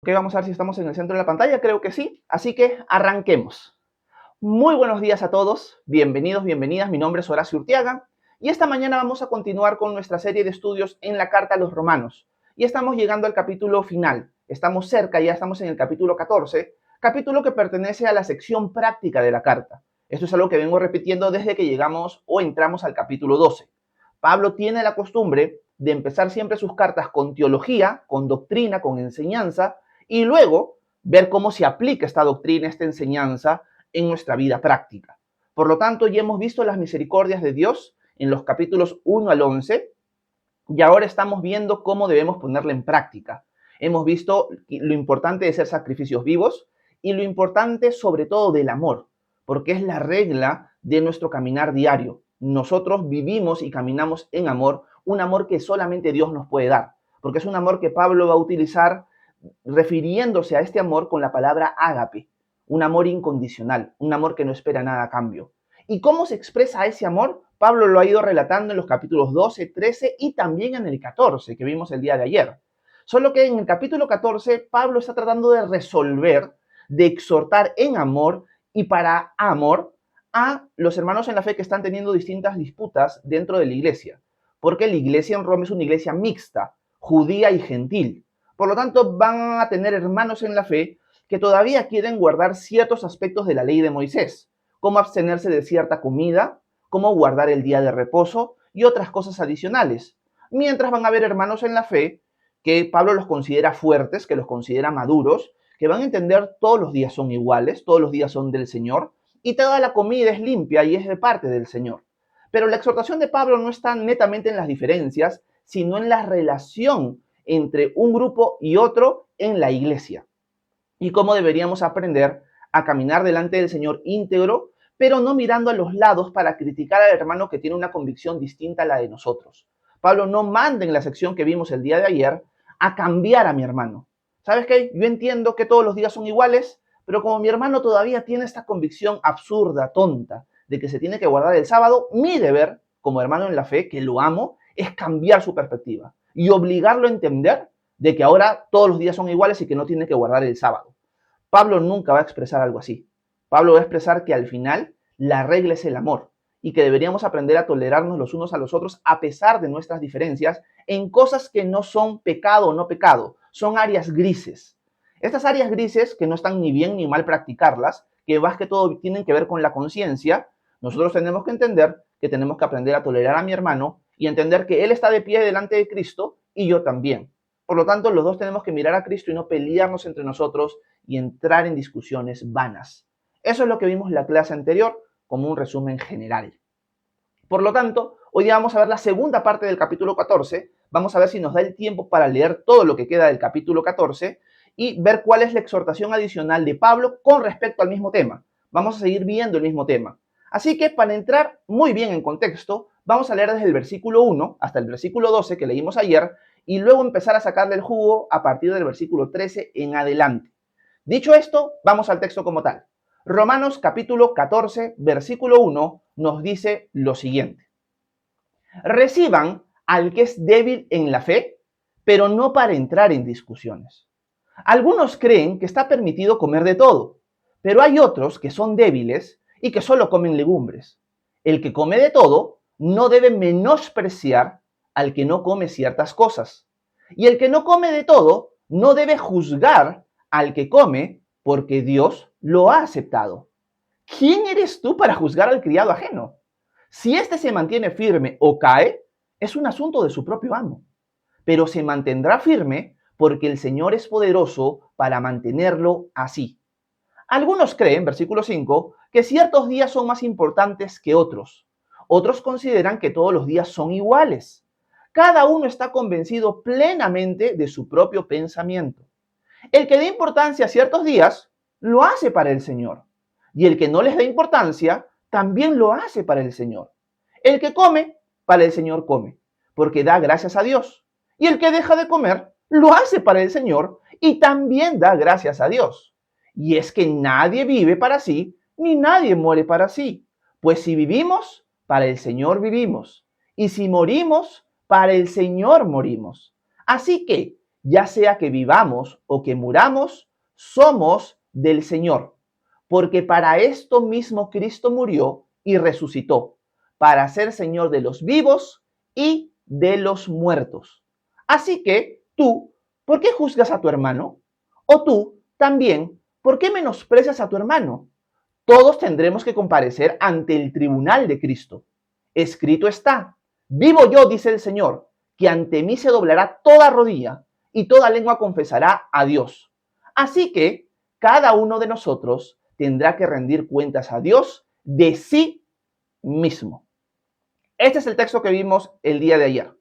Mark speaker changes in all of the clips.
Speaker 1: Ok, vamos a ver si estamos en el centro de la pantalla, creo que sí, así que arranquemos. Muy buenos días a todos, bienvenidos, bienvenidas, mi nombre es Horacio Urtiaga y esta mañana vamos a continuar con nuestra serie de estudios en la Carta a los Romanos y estamos llegando al capítulo final, estamos cerca, ya estamos en el capítulo 14, capítulo que pertenece a la sección práctica de la carta. Esto es algo que vengo repitiendo desde que llegamos o entramos al capítulo 12. Pablo tiene la costumbre de empezar siempre sus cartas con teología, con doctrina, con enseñanza, y luego ver cómo se aplica esta doctrina, esta enseñanza en nuestra vida práctica. Por lo tanto, ya hemos visto las misericordias de Dios en los capítulos 1 al 11 y ahora estamos viendo cómo debemos ponerla en práctica. Hemos visto lo importante de ser sacrificios vivos y lo importante sobre todo del amor, porque es la regla de nuestro caminar diario. Nosotros vivimos y caminamos en amor, un amor que solamente Dios nos puede dar, porque es un amor que Pablo va a utilizar refiriéndose a este amor con la palabra ágape, un amor incondicional, un amor que no espera nada a cambio. ¿Y cómo se expresa ese amor? Pablo lo ha ido relatando en los capítulos 12, 13 y también en el 14 que vimos el día de ayer. Solo que en el capítulo 14 Pablo está tratando de resolver, de exhortar en amor y para amor a los hermanos en la fe que están teniendo distintas disputas dentro de la iglesia. Porque la iglesia en Roma es una iglesia mixta, judía y gentil. Por lo tanto, van a tener hermanos en la fe que todavía quieren guardar ciertos aspectos de la ley de Moisés, como abstenerse de cierta comida, como guardar el día de reposo y otras cosas adicionales. Mientras van a haber hermanos en la fe que Pablo los considera fuertes, que los considera maduros, que van a entender todos los días son iguales, todos los días son del Señor y toda la comida es limpia y es de parte del Señor. Pero la exhortación de Pablo no está netamente en las diferencias, sino en la relación entre un grupo y otro en la iglesia y cómo deberíamos aprender a caminar delante del Señor íntegro, pero no mirando a los lados para criticar al hermano que tiene una convicción distinta a la de nosotros. Pablo no manda en la sección que vimos el día de ayer a cambiar a mi hermano. ¿Sabes qué? Yo entiendo que todos los días son iguales, pero como mi hermano todavía tiene esta convicción absurda, tonta, de que se tiene que guardar el sábado, mi deber como hermano en la fe, que lo amo, es cambiar su perspectiva y obligarlo a entender de que ahora todos los días son iguales y que no tiene que guardar el sábado. Pablo nunca va a expresar algo así. Pablo va a expresar que al final la regla es el amor y que deberíamos aprender a tolerarnos los unos a los otros a pesar de nuestras diferencias en cosas que no son pecado o no pecado, son áreas grises. Estas áreas grises que no están ni bien ni mal practicarlas, que más que todo tienen que ver con la conciencia, nosotros tenemos que entender que tenemos que aprender a tolerar a mi hermano y entender que él está de pie delante de Cristo y yo también. Por lo tanto, los dos tenemos que mirar a Cristo y no pelearnos entre nosotros y entrar en discusiones vanas. Eso es lo que vimos en la clase anterior como un resumen general. Por lo tanto, hoy día vamos a ver la segunda parte del capítulo 14. Vamos a ver si nos da el tiempo para leer todo lo que queda del capítulo 14 y ver cuál es la exhortación adicional de Pablo con respecto al mismo tema. Vamos a seguir viendo el mismo tema. Así que para entrar muy bien en contexto, vamos a leer desde el versículo 1 hasta el versículo 12 que leímos ayer y luego empezar a sacarle el jugo a partir del versículo 13 en adelante. Dicho esto, vamos al texto como tal. Romanos capítulo 14, versículo 1 nos dice lo siguiente. Reciban al que es débil en la fe, pero no para entrar en discusiones. Algunos creen que está permitido comer de todo, pero hay otros que son débiles y que solo comen legumbres. El que come de todo no debe menospreciar al que no come ciertas cosas. Y el que no come de todo no debe juzgar al que come porque Dios lo ha aceptado. ¿Quién eres tú para juzgar al criado ajeno? Si éste se mantiene firme o cae, es un asunto de su propio amo, pero se mantendrá firme porque el Señor es poderoso para mantenerlo así. Algunos creen, versículo 5, que ciertos días son más importantes que otros. Otros consideran que todos los días son iguales. Cada uno está convencido plenamente de su propio pensamiento. El que dé importancia a ciertos días, lo hace para el Señor. Y el que no les da importancia, también lo hace para el Señor. El que come, para el Señor come, porque da gracias a Dios. Y el que deja de comer, lo hace para el Señor y también da gracias a Dios. Y es que nadie vive para sí, ni nadie muere para sí. Pues si vivimos, para el Señor vivimos. Y si morimos, para el Señor morimos. Así que, ya sea que vivamos o que muramos, somos del Señor, porque para esto mismo Cristo murió y resucitó, para ser Señor de los vivos y de los muertos. Así que tú, ¿por qué juzgas a tu hermano? O tú también, ¿por qué menosprecias a tu hermano? Todos tendremos que comparecer ante el tribunal de Cristo. Escrito está, vivo yo, dice el Señor, que ante mí se doblará toda rodilla y toda lengua confesará a Dios. Así que cada uno de nosotros tendrá que rendir cuentas a Dios de sí mismo. Este es el texto que vimos el día de ayer.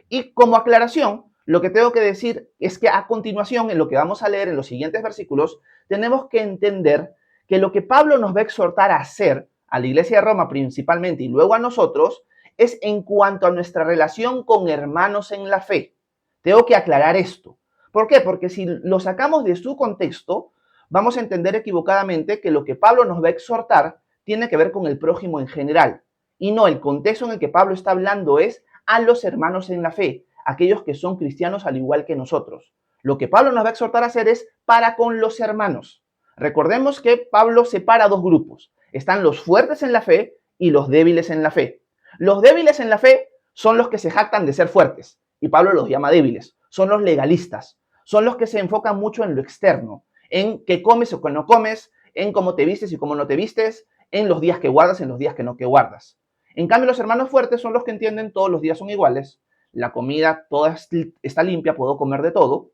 Speaker 1: Y como aclaración, lo que tengo que decir es que a continuación, en lo que vamos a leer en los siguientes versículos, tenemos que entender que lo que Pablo nos va a exhortar a hacer, a la iglesia de Roma principalmente y luego a nosotros, es en cuanto a nuestra relación con hermanos en la fe. Tengo que aclarar esto. ¿Por qué? Porque si lo sacamos de su contexto, vamos a entender equivocadamente que lo que Pablo nos va a exhortar tiene que ver con el prójimo en general. Y no, el contexto en el que Pablo está hablando es a los hermanos en la fe, aquellos que son cristianos al igual que nosotros. Lo que Pablo nos va a exhortar a hacer es para con los hermanos. Recordemos que Pablo separa dos grupos. Están los fuertes en la fe y los débiles en la fe. Los débiles en la fe son los que se jactan de ser fuertes, y Pablo los llama débiles. Son los legalistas, son los que se enfocan mucho en lo externo, en qué comes o qué no comes, en cómo te vistes y cómo no te vistes, en los días que guardas, en los días que no que guardas. En cambio, los hermanos fuertes son los que entienden todos los días son iguales, la comida toda está limpia, puedo comer de todo,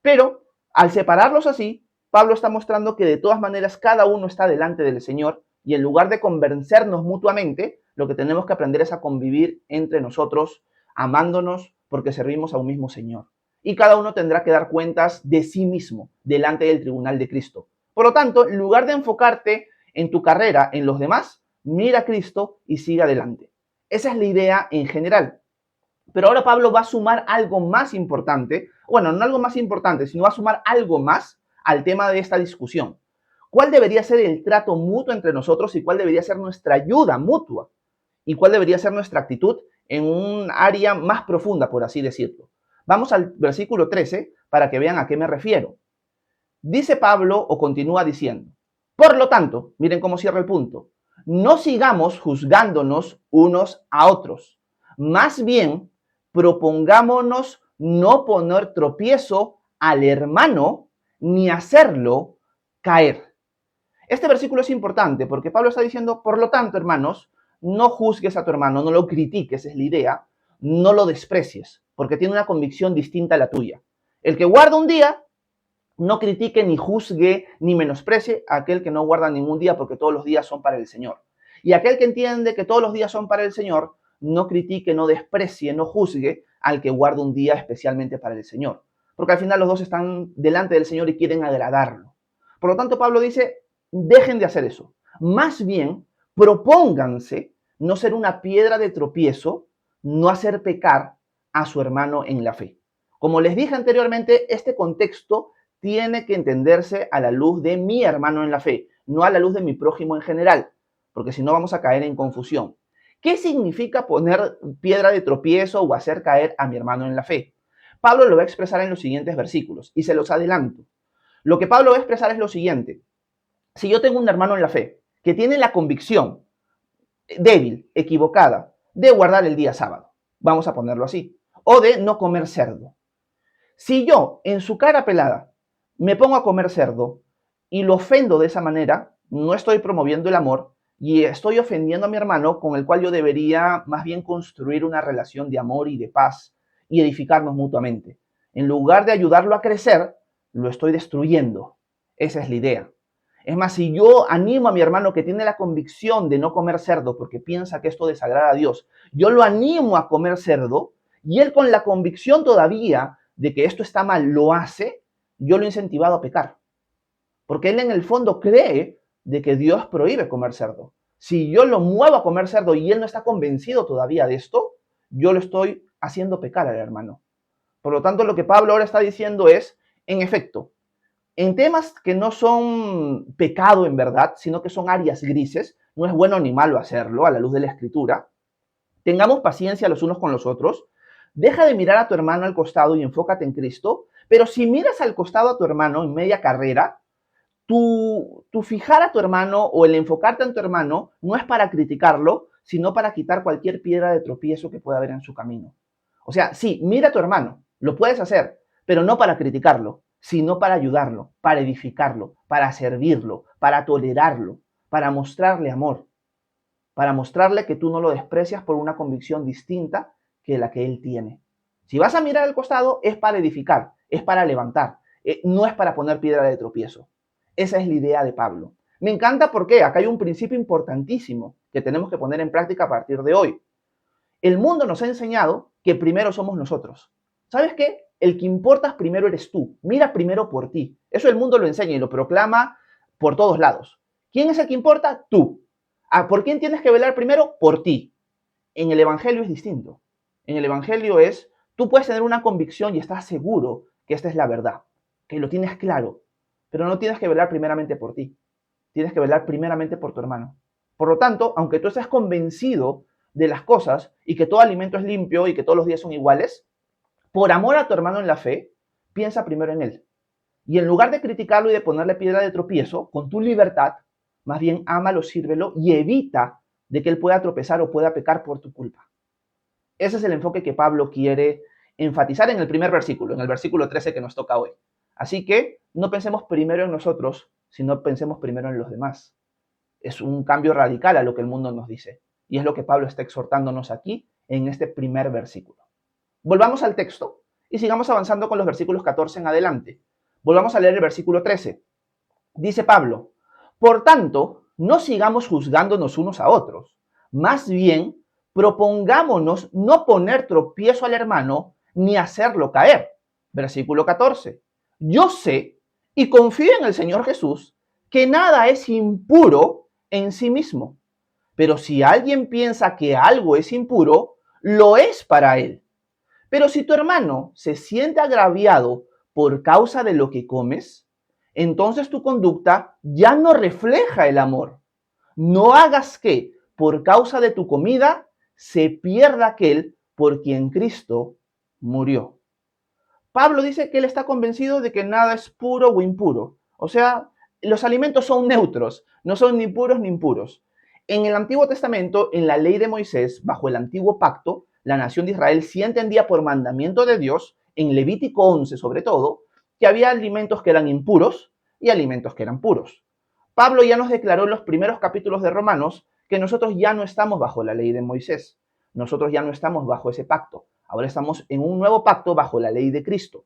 Speaker 1: pero al separarlos así, Pablo está mostrando que de todas maneras cada uno está delante del Señor y en lugar de convencernos mutuamente, lo que tenemos que aprender es a convivir entre nosotros, amándonos porque servimos a un mismo Señor. Y cada uno tendrá que dar cuentas de sí mismo delante del tribunal de Cristo. Por lo tanto, en lugar de enfocarte en tu carrera, en los demás, mira a Cristo y sigue adelante. Esa es la idea en general. Pero ahora Pablo va a sumar algo más importante, bueno, no algo más importante, sino va a sumar algo más al tema de esta discusión. ¿Cuál debería ser el trato mutuo entre nosotros y cuál debería ser nuestra ayuda mutua? ¿Y cuál debería ser nuestra actitud en un área más profunda, por así decirlo? Vamos al versículo 13 para que vean a qué me refiero. Dice Pablo o continúa diciendo, por lo tanto, miren cómo cierra el punto, no sigamos juzgándonos unos a otros, más bien propongámonos no poner tropiezo al hermano ni hacerlo caer. Este versículo es importante porque Pablo está diciendo, por lo tanto, hermanos, no juzgues a tu hermano, no lo critiques, es la idea, no lo desprecies, porque tiene una convicción distinta a la tuya. El que guarda un día, no critique, ni juzgue, ni menosprecie a aquel que no guarda ningún día, porque todos los días son para el Señor. Y aquel que entiende que todos los días son para el Señor, no critique, no desprecie, no juzgue al que guarda un día especialmente para el Señor. Porque al final los dos están delante del Señor y quieren agradarlo. Por lo tanto, Pablo dice, dejen de hacer eso. Más bien, propónganse no ser una piedra de tropiezo, no hacer pecar a su hermano en la fe. Como les dije anteriormente, este contexto tiene que entenderse a la luz de mi hermano en la fe, no a la luz de mi prójimo en general, porque si no vamos a caer en confusión. ¿Qué significa poner piedra de tropiezo o hacer caer a mi hermano en la fe? Pablo lo va a expresar en los siguientes versículos y se los adelanto. Lo que Pablo va a expresar es lo siguiente. Si yo tengo un hermano en la fe que tiene la convicción débil, equivocada, de guardar el día sábado, vamos a ponerlo así, o de no comer cerdo. Si yo en su cara pelada me pongo a comer cerdo y lo ofendo de esa manera, no estoy promoviendo el amor y estoy ofendiendo a mi hermano con el cual yo debería más bien construir una relación de amor y de paz y edificarnos mutuamente. En lugar de ayudarlo a crecer, lo estoy destruyendo. Esa es la idea. Es más, si yo animo a mi hermano que tiene la convicción de no comer cerdo porque piensa que esto desagrada a Dios, yo lo animo a comer cerdo y él con la convicción todavía de que esto está mal lo hace, yo lo he incentivado a pecar. Porque él en el fondo cree de que Dios prohíbe comer cerdo. Si yo lo muevo a comer cerdo y él no está convencido todavía de esto, yo lo estoy haciendo pecar al hermano. Por lo tanto, lo que Pablo ahora está diciendo es, en efecto, en temas que no son pecado en verdad, sino que son áreas grises, no es bueno ni malo hacerlo a la luz de la Escritura, tengamos paciencia los unos con los otros, deja de mirar a tu hermano al costado y enfócate en Cristo, Pero si miras al costado a tu hermano en media carrera, tu fijar a tu hermano o el enfocarte en tu hermano no es para criticarlo, sino para quitar cualquier piedra de tropiezo que pueda haber en su camino. O sea, sí, mira a tu hermano, lo puedes hacer, pero no para criticarlo, sino para ayudarlo, para edificarlo, para servirlo, para tolerarlo, para mostrarle amor, para mostrarle que tú no lo desprecias por una convicción distinta que la que él tiene. Si vas a mirar al costado, es para edificar, es para levantar, no es para poner piedra de tropiezo. Esa es la idea de Pablo. Me encanta porque acá hay un principio importantísimo que tenemos que poner en práctica a partir de hoy. El mundo nos ha enseñado que primero somos nosotros. ¿Sabes qué? El que importas primero eres tú. Mira primero por ti. Eso el mundo lo enseña y lo proclama por todos lados. ¿Quién es el que importa? Tú. ¿Por quién tienes que velar primero? Por ti. En el Evangelio es distinto. En el Evangelio es, tú puedes tener una convicción y estás seguro que esta es la verdad, que lo tienes claro, pero no tienes que velar primeramente por ti. Tienes que velar primeramente por tu hermano. Por lo tanto, aunque tú estés convencido de las cosas y que todo alimento es limpio y que todos los días son iguales, por amor a tu hermano en la fe, piensa primero en él. Y en lugar de criticarlo y de ponerle piedra de tropiezo, con tu libertad, más bien ámalo, sírvelo y evita de que él pueda tropezar o pueda pecar por tu culpa. Ese es el enfoque que Pablo quiere enfatizar en el primer versículo, en el versículo 13 que nos toca hoy. Así que no pensemos primero en nosotros, sino pensemos primero en los demás. Es un cambio radical a lo que el mundo nos dice. Y es lo que Pablo está exhortándonos aquí en este primer versículo. Volvamos al texto y sigamos avanzando con los versículos 14 en adelante. Volvamos a leer el versículo 13. Dice Pablo, por tanto, no sigamos juzgándonos unos a otros. Más bien, propongámonos no poner tropiezo al hermano ni hacerlo caer. Versículo 14. Yo sé y confío en el Señor Jesús que nada es impuro en sí mismo. Pero si alguien piensa que algo es impuro, lo es para él. Pero si tu hermano se siente agraviado por causa de lo que comes, entonces tu conducta ya no refleja el amor. No hagas que, por causa de tu comida, se pierda aquel por quien Cristo murió. Pablo dice que él está convencido de que nada es puro o impuro. O sea, los alimentos son neutros, no son ni puros ni impuros. En el Antiguo Testamento, en la ley de Moisés, bajo el antiguo pacto, la nación de Israel sí entendía por mandamiento de Dios, en Levítico 11 sobre todo, que había alimentos que eran impuros y alimentos que eran puros. Pablo ya nos declaró en los primeros capítulos de Romanos que nosotros ya no estamos bajo la ley de Moisés. Nosotros ya no estamos bajo ese pacto. Ahora estamos en un nuevo pacto bajo la ley de Cristo.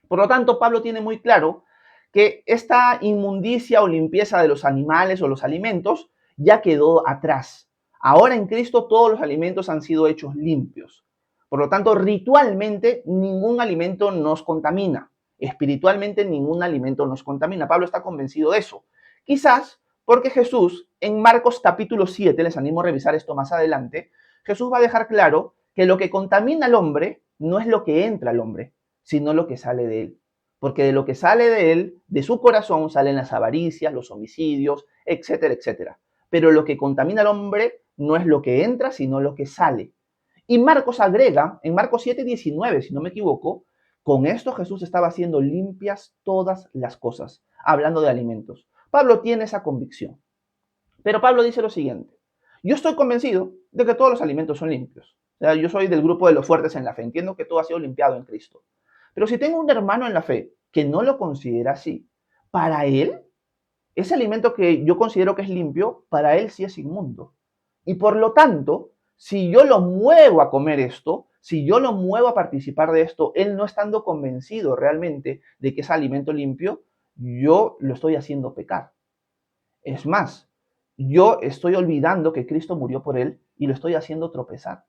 Speaker 1: Por lo tanto, Pablo tiene muy claro que esta inmundicia o limpieza de los animales o los alimentos ya quedó atrás. Ahora en Cristo todos los alimentos han sido hechos limpios. Por lo tanto, ritualmente ningún alimento nos contamina. Espiritualmente ningún alimento nos contamina. Pablo está convencido de eso. Quizás porque Jesús, en Marcos capítulo 7, les animo a revisar esto más adelante, Jesús va a dejar claro que lo que contamina al hombre no es lo que entra al hombre, sino lo que sale de él. Porque de lo que sale de él, de su corazón, salen las avaricias, los homicidios, etcétera, etcétera. Pero lo que contamina al hombre no es lo que entra, sino lo que sale. Y Marcos agrega, en Marcos 7:19, si no me equivoco, con esto Jesús estaba haciendo limpias todas las cosas, hablando de alimentos. Pablo tiene esa convicción. Pero Pablo dice lo siguiente, yo estoy convencido de que todos los alimentos son limpios. O sea, yo soy del grupo de los fuertes en la fe, entiendo que todo ha sido limpiado en Cristo. Pero si tengo un hermano en la fe que no lo considera así, para él, ese alimento que yo considero que es limpio, para él sí es inmundo. Y por lo tanto, si yo lo muevo a comer esto, si yo lo muevo a participar de esto, él no estando convencido realmente de que es alimento limpio, yo lo estoy haciendo pecar. Es más, yo estoy olvidando que Cristo murió por él y lo estoy haciendo tropezar.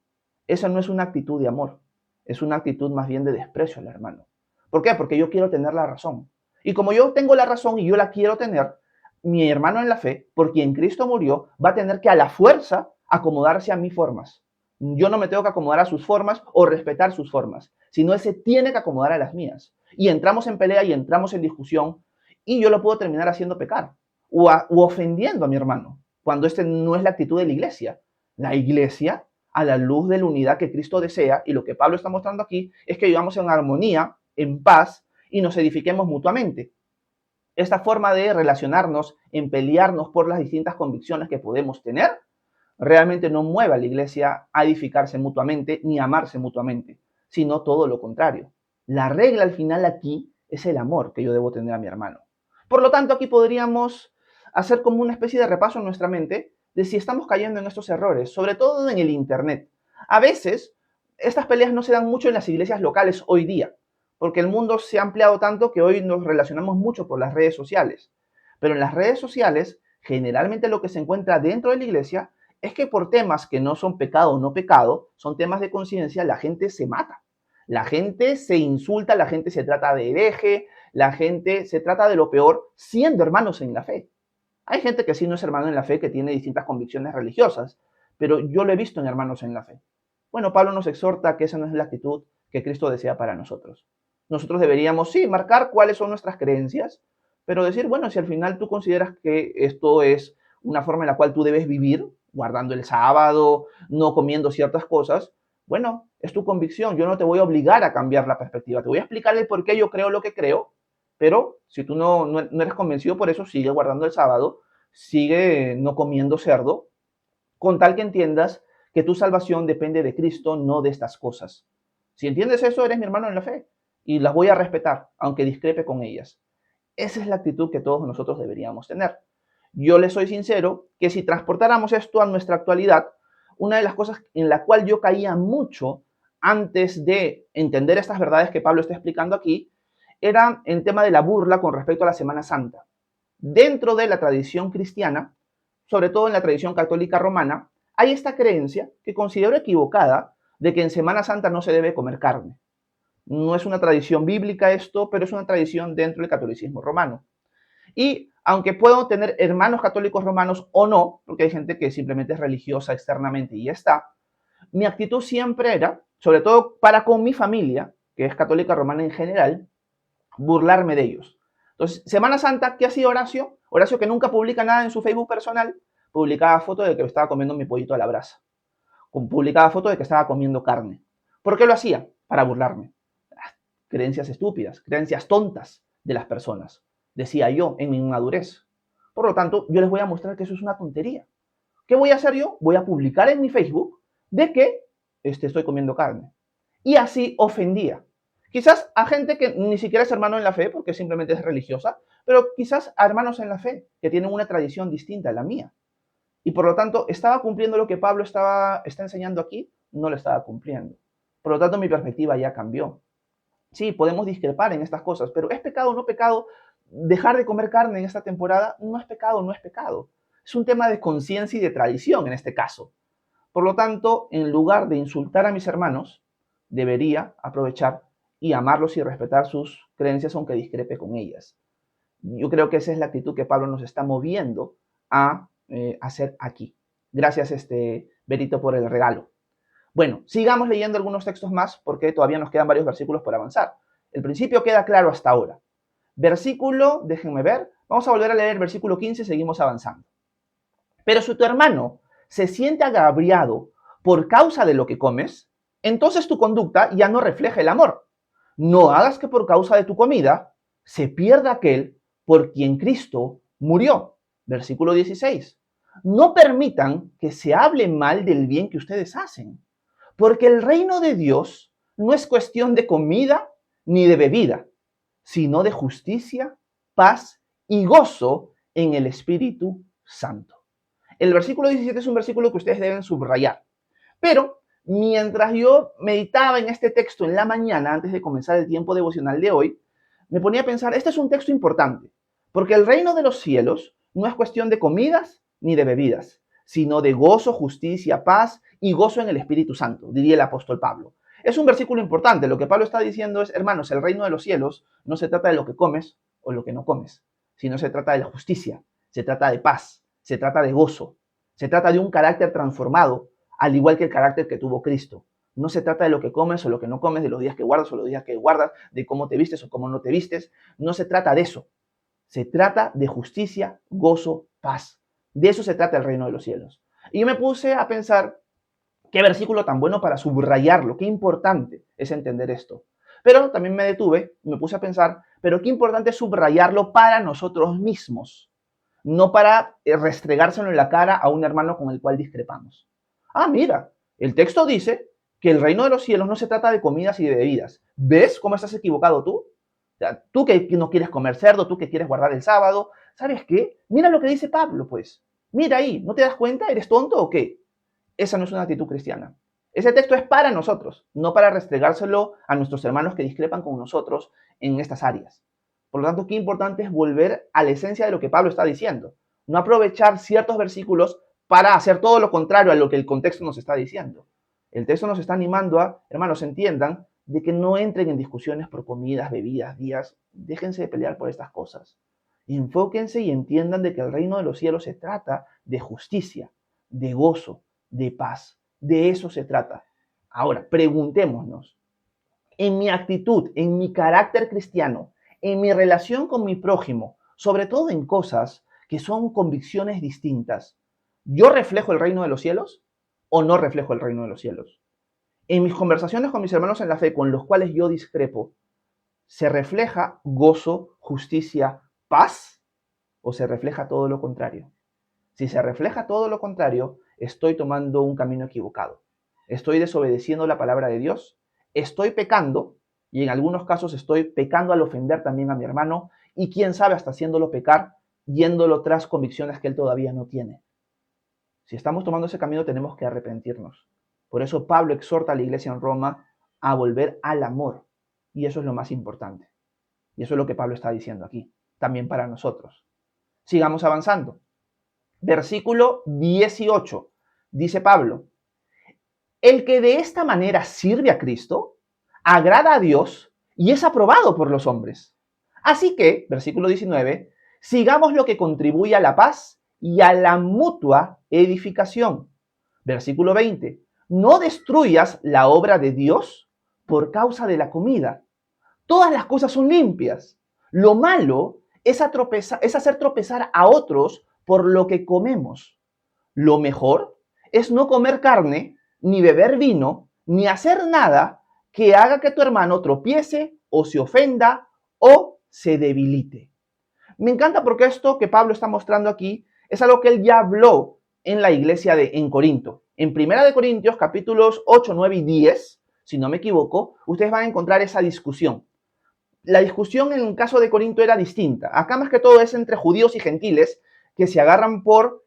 Speaker 1: Esa no es una actitud de amor, es una actitud más bien de desprecio al hermano. ¿Por qué? Porque yo quiero tener la razón. Y como yo tengo la razón y yo la quiero tener, mi hermano en la fe, por quien Cristo murió, va a tener que a la fuerza acomodarse a mis formas. Yo no me tengo que acomodar a sus formas o respetar sus formas, sino él se tiene que acomodar a las mías. Y entramos en pelea y entramos en discusión y yo lo puedo terminar haciendo pecar o ofendiendo a mi hermano, cuando esta no es la actitud de la iglesia. La iglesia, a la luz de la unidad que Cristo desea, y lo que Pablo está mostrando aquí, es que vivamos en armonía, en paz, y nos edifiquemos mutuamente. Esta forma de relacionarnos, en pelearnos por las distintas convicciones que podemos tener, realmente no mueve a la iglesia a edificarse mutuamente ni a amarse mutuamente, sino todo lo contrario. La regla al final aquí es el amor que yo debo tener a mi hermano. Por lo tanto, aquí podríamos hacer como una especie de repaso en nuestra mente de si estamos cayendo en estos errores, sobre todo en el Internet. A veces, estas peleas no se dan mucho en las iglesias locales hoy día, porque el mundo se ha ampliado tanto que hoy nos relacionamos mucho por las redes sociales. Pero en las redes sociales, generalmente lo que se encuentra dentro de la iglesia es que por temas que no son pecado o no pecado, son temas de conciencia, la gente se mata. La gente se insulta, la gente se trata de hereje, la gente se trata de lo peor siendo hermanos en la fe. Hay gente que sí no es hermano en la fe, que tiene distintas convicciones religiosas, pero yo lo he visto en hermanos en la fe. Bueno, Pablo nos exhorta que esa no es la actitud que Cristo desea para nosotros. Nosotros deberíamos, sí, marcar cuáles son nuestras creencias, pero decir, bueno, si al final tú consideras que esto es una forma en la cual tú debes vivir, guardando el sábado, no comiendo ciertas cosas, bueno, es tu convicción, yo no te voy a obligar a cambiar la perspectiva, te voy a explicar el por qué yo creo lo que creo, pero si tú no eres convencido por eso, sigue guardando el sábado, sigue no comiendo cerdo, con tal que entiendas que tu salvación depende de Cristo, no de estas cosas. Si entiendes eso, eres mi hermano en la fe y las voy a respetar, aunque discrepe con ellas. Esa es la actitud que todos nosotros deberíamos tener. Yo le soy sincero que si transportáramos esto a nuestra actualidad, una de las cosas en la cual yo caía mucho antes de entender estas verdades que Pablo está explicando aquí, era el tema de la burla con respecto a la Semana Santa. Dentro de la tradición cristiana, sobre todo en la tradición católica romana, hay esta creencia que considero equivocada de que en Semana Santa no se debe comer carne. No es una tradición bíblica esto, pero es una tradición dentro del catolicismo romano. Y aunque puedo tener hermanos católicos romanos o no, porque hay gente que simplemente es religiosa externamente y ya está, mi actitud siempre era, sobre todo para con mi familia, que es católica romana en general, burlarme de ellos. Entonces, Semana Santa, ¿qué hacía Horacio? Horacio, que nunca publica nada en su Facebook personal, publicaba fotos de que estaba comiendo mi pollito a la brasa. Publicaba fotos de que estaba comiendo carne. ¿Por qué lo hacía? Para burlarme. Creencias estúpidas, creencias tontas de las personas, decía yo en mi inmadurez. Por lo tanto, yo les voy a mostrar que eso es una tontería. ¿Qué voy a hacer yo? Voy a publicar en mi Facebook de que estoy comiendo carne. Y así ofendía. Quizás a gente que ni siquiera es hermano en la fe, porque simplemente es religiosa, pero quizás a hermanos en la fe, que tienen una tradición distinta a la mía. Y por lo tanto, ¿estaba cumpliendo lo que Pablo está enseñando aquí? No lo estaba cumpliendo. Por lo tanto, mi perspectiva ya cambió. Sí, podemos discrepar en estas cosas, pero ¿es pecado o no pecado dejar de comer carne en esta temporada? No es pecado, no es pecado. Es un tema de conciencia y de tradición en este caso. Por lo tanto, en lugar de insultar a mis hermanos, debería aprovechar y amarlos y respetar sus creencias aunque discrepe con ellas. Yo creo que esa es la actitud que Pablo nos está moviendo a hacer aquí. Gracias, Berito, por el regalo. Bueno, sigamos leyendo algunos textos más porque todavía nos quedan varios versículos por avanzar. El principio queda claro hasta ahora. Versículo, déjenme ver, vamos a volver a leer el versículo 15 y seguimos avanzando. Pero si tu hermano se siente agraviado por causa de lo que comes, entonces tu conducta ya no refleja el amor. No hagas que por causa de tu comida se pierda aquel por quien Cristo murió. Versículo 16. No permitan que se hable mal del bien que ustedes hacen, porque el reino de Dios no es cuestión de comida ni de bebida, sino de justicia, paz y gozo en el Espíritu Santo. El versículo 17 es un versículo que ustedes deben subrayar. Pero mientras yo meditaba en este texto en la mañana, antes de comenzar el tiempo devocional de hoy, me ponía a pensar, este es un texto importante, porque el reino de los cielos no es cuestión de comidas ni de bebidas, sino de gozo, justicia, paz y gozo en el Espíritu Santo, diría el apóstol Pablo. Es un versículo importante. Lo que Pablo está diciendo es, hermanos, el reino de los cielos no se trata de lo que comes o lo que no comes, sino se trata de la justicia, se trata de paz, se trata de gozo, se trata de un carácter transformado, al igual que el carácter que tuvo Cristo. No se trata de lo que comes o lo que no comes, de los días que guardas o los días que guardas, de cómo te vistes o cómo no te vistes. No se trata de eso. Se trata de justicia, gozo, paz. De eso se trata el reino de los cielos. Y yo me puse a pensar, qué versículo tan bueno para subrayarlo, qué importante es entender esto. Pero también me detuve y me puse a pensar, pero qué importante es subrayarlo para nosotros mismos, no para restregárselo en la cara a un hermano con el cual discrepamos. Ah, mira, el texto dice que el reino de los cielos no se trata de comidas y de bebidas. ¿Ves cómo estás equivocado tú? O sea, tú que no quieres comer cerdo, tú que quieres guardar el sábado, ¿sabes qué? Mira lo que dice Pablo, pues. Mira ahí, ¿no te das cuenta? ¿Eres tonto o qué? Esa no es una actitud cristiana. Ese texto es para nosotros, no para restregárselo a nuestros hermanos que discrepan con nosotros en estas áreas. Por lo tanto, qué importante es volver a la esencia de lo que Pablo está diciendo. No aprovechar ciertos versículos para hacer todo lo contrario a lo que el contexto nos está diciendo. El texto nos está animando a, hermanos, entiendan de que no entren en discusiones por comidas, bebidas, días. Déjense de pelear por estas cosas. Enfóquense y entiendan de que el reino de los cielos se trata de justicia, de gozo, de paz. De eso se trata. Ahora, preguntémonos, en mi actitud, en mi carácter cristiano, en mi relación con mi prójimo, sobre todo en cosas que son convicciones distintas, ¿yo reflejo el reino de los cielos o no reflejo el reino de los cielos? En mis conversaciones con mis hermanos en la fe, con los cuales yo discrepo, ¿se refleja gozo, justicia, paz o se refleja todo lo contrario? Si se refleja todo lo contrario, estoy tomando un camino equivocado. Estoy desobedeciendo la palabra de Dios, estoy pecando y en algunos casos estoy pecando al ofender también a mi hermano y quién sabe hasta haciéndolo pecar, yéndolo tras convicciones que él todavía no tiene. Si estamos tomando ese camino tenemos que arrepentirnos. Por eso Pablo exhorta a la iglesia en Roma a volver al amor y eso es lo más importante. Y eso es lo que Pablo está diciendo aquí, también para nosotros. Sigamos avanzando. Versículo 18, dice Pablo, el que de esta manera sirve a Cristo, agrada a Dios y es aprobado por los hombres. Así que, versículo 19, sigamos lo que contribuye a la paz y a la mutua edificación. Versículo 20, no destruyas la obra de Dios por causa de la comida. Todas las cosas son limpias. Lo malo es hacer tropezar a otros por lo que comemos. Lo mejor es no comer carne, ni beber vino, ni hacer nada que haga que tu hermano tropiece o se ofenda o se debilite. Me encanta porque esto que Pablo está mostrando aquí es algo que él ya habló en la iglesia en Corinto. En 1 capítulos 8, 9 y 10, si no me equivoco, ustedes van a encontrar esa discusión. La discusión en el caso de Corinto era distinta. Acá más que todo es entre judíos y gentiles que se agarran por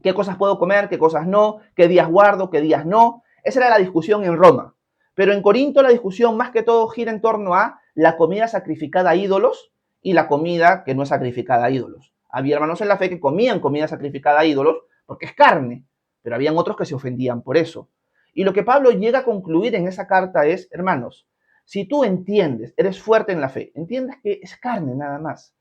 Speaker 1: qué cosas puedo comer, qué cosas no, qué días guardo, qué días no. Esa era la discusión en Roma. Pero en Corinto la discusión más que todo gira en torno a la comida sacrificada a ídolos y la comida que no es sacrificada a ídolos. Había hermanos en la fe que comían comida sacrificada a ídolos porque es carne, pero habían otros que se ofendían por eso. Y lo que Pablo llega a concluir en esa carta es, hermanos, si tú entiendes, eres fuerte en la fe, entiendes que es carne nada más.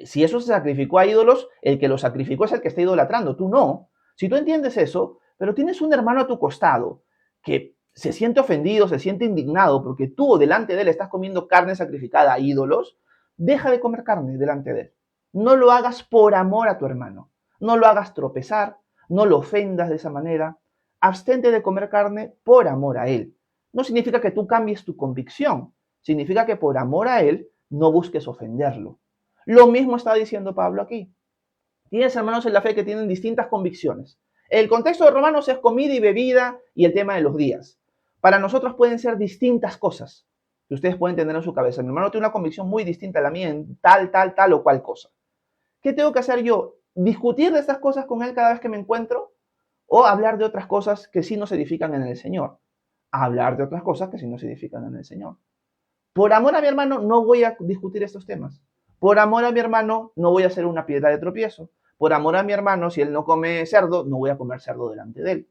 Speaker 1: Si eso se sacrificó a ídolos, el que lo sacrificó es el que está idolatrando, tú no. Si tú entiendes eso, pero tienes un hermano a tu costado que se siente ofendido, se siente indignado porque tú delante de él estás comiendo carne sacrificada a ídolos, deja de comer carne delante de él. No lo hagas por amor a tu hermano. No lo hagas tropezar, no lo ofendas de esa manera. Abstente de comer carne por amor a él. No significa que tú cambies tu convicción. Significa que por amor a él no busques ofenderlo. Lo mismo está diciendo Pablo aquí. Tienes hermanos en la fe que tienen distintas convicciones. El contexto de Romanos es comida y bebida y el tema de los días. Para nosotros pueden ser distintas cosas que ustedes pueden tener en su cabeza. Mi hermano tiene una convicción muy distinta a la mía en tal o cual cosa. ¿Qué tengo que hacer yo? ¿Discutir de estas cosas con él cada vez que me encuentro? ¿O hablar de otras cosas que sí nos edifican en el Señor? Hablar de otras cosas que sí nos edifican en el Señor. Por amor a mi hermano no voy a discutir estos temas. Por amor a mi hermano no voy a hacer una piedra de tropiezo. Por amor a mi hermano, si él no come cerdo, no voy a comer cerdo delante de él.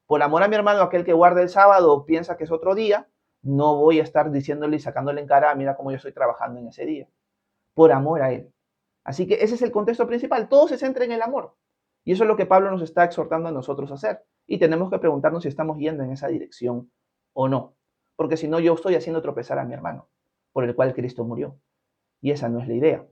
Speaker 1: Por amor a mi hermano, aquel que guarda el sábado piensa que es otro día, no voy a estar diciéndole y sacándole en cara, mira cómo yo estoy trabajando en ese día. Por amor a él. Así que ese es el contexto principal. Todo se centra en el amor. Y eso es lo que Pablo nos está exhortando a nosotros a hacer. Y tenemos que preguntarnos si estamos yendo en esa dirección o no. Porque si no, yo estoy haciendo tropezar a mi hermano, por el cual Cristo murió. Y esa no es la idea.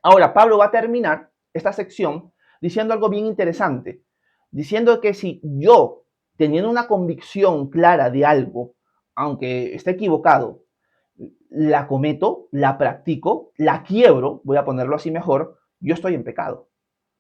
Speaker 1: Ahora, Pablo va a terminar esta sección diciendo algo bien interesante. Diciendo que si yo, teniendo una convicción clara de algo, aunque esté equivocado, la cometo, la practico, la quiebro, voy a ponerlo así mejor, yo estoy en pecado.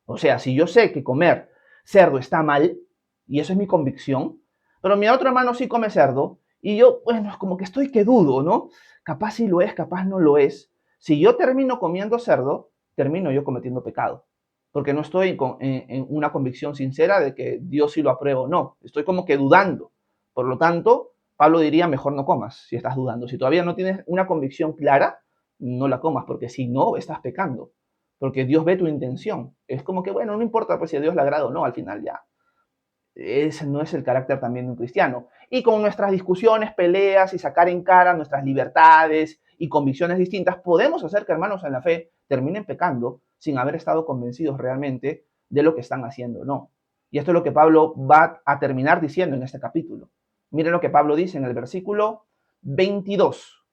Speaker 1: O sea, si yo sé que comer cerdo está mal, y eso es mi convicción, pero mi otro hermano sí come cerdo, y yo, bueno, es como que estoy que dudo, ¿no? Capaz sí lo es, capaz no lo es. Si yo termino comiendo cerdo, termino yo cometiendo pecado, porque no estoy en una convicción sincera de que Dios sí lo aprueba o no. Estoy como que dudando. Por lo tanto, Pablo diría, mejor no comas si estás dudando. Si todavía no tienes una convicción clara, no la comas, porque si no, estás pecando. Porque Dios ve tu intención. Es como que, bueno, no importa pues si a Dios le agrada o no, al final ya. Ese no es el carácter también de un cristiano. Y con nuestras discusiones, peleas y sacar en cara nuestras libertades y convicciones distintas, podemos hacer que hermanos en la fe terminen pecando sin haber estado convencidos realmente de lo que están haciendo o no. Y esto es lo que Pablo va a terminar diciendo en este capítulo. Miren lo que Pablo dice en el versículo 22.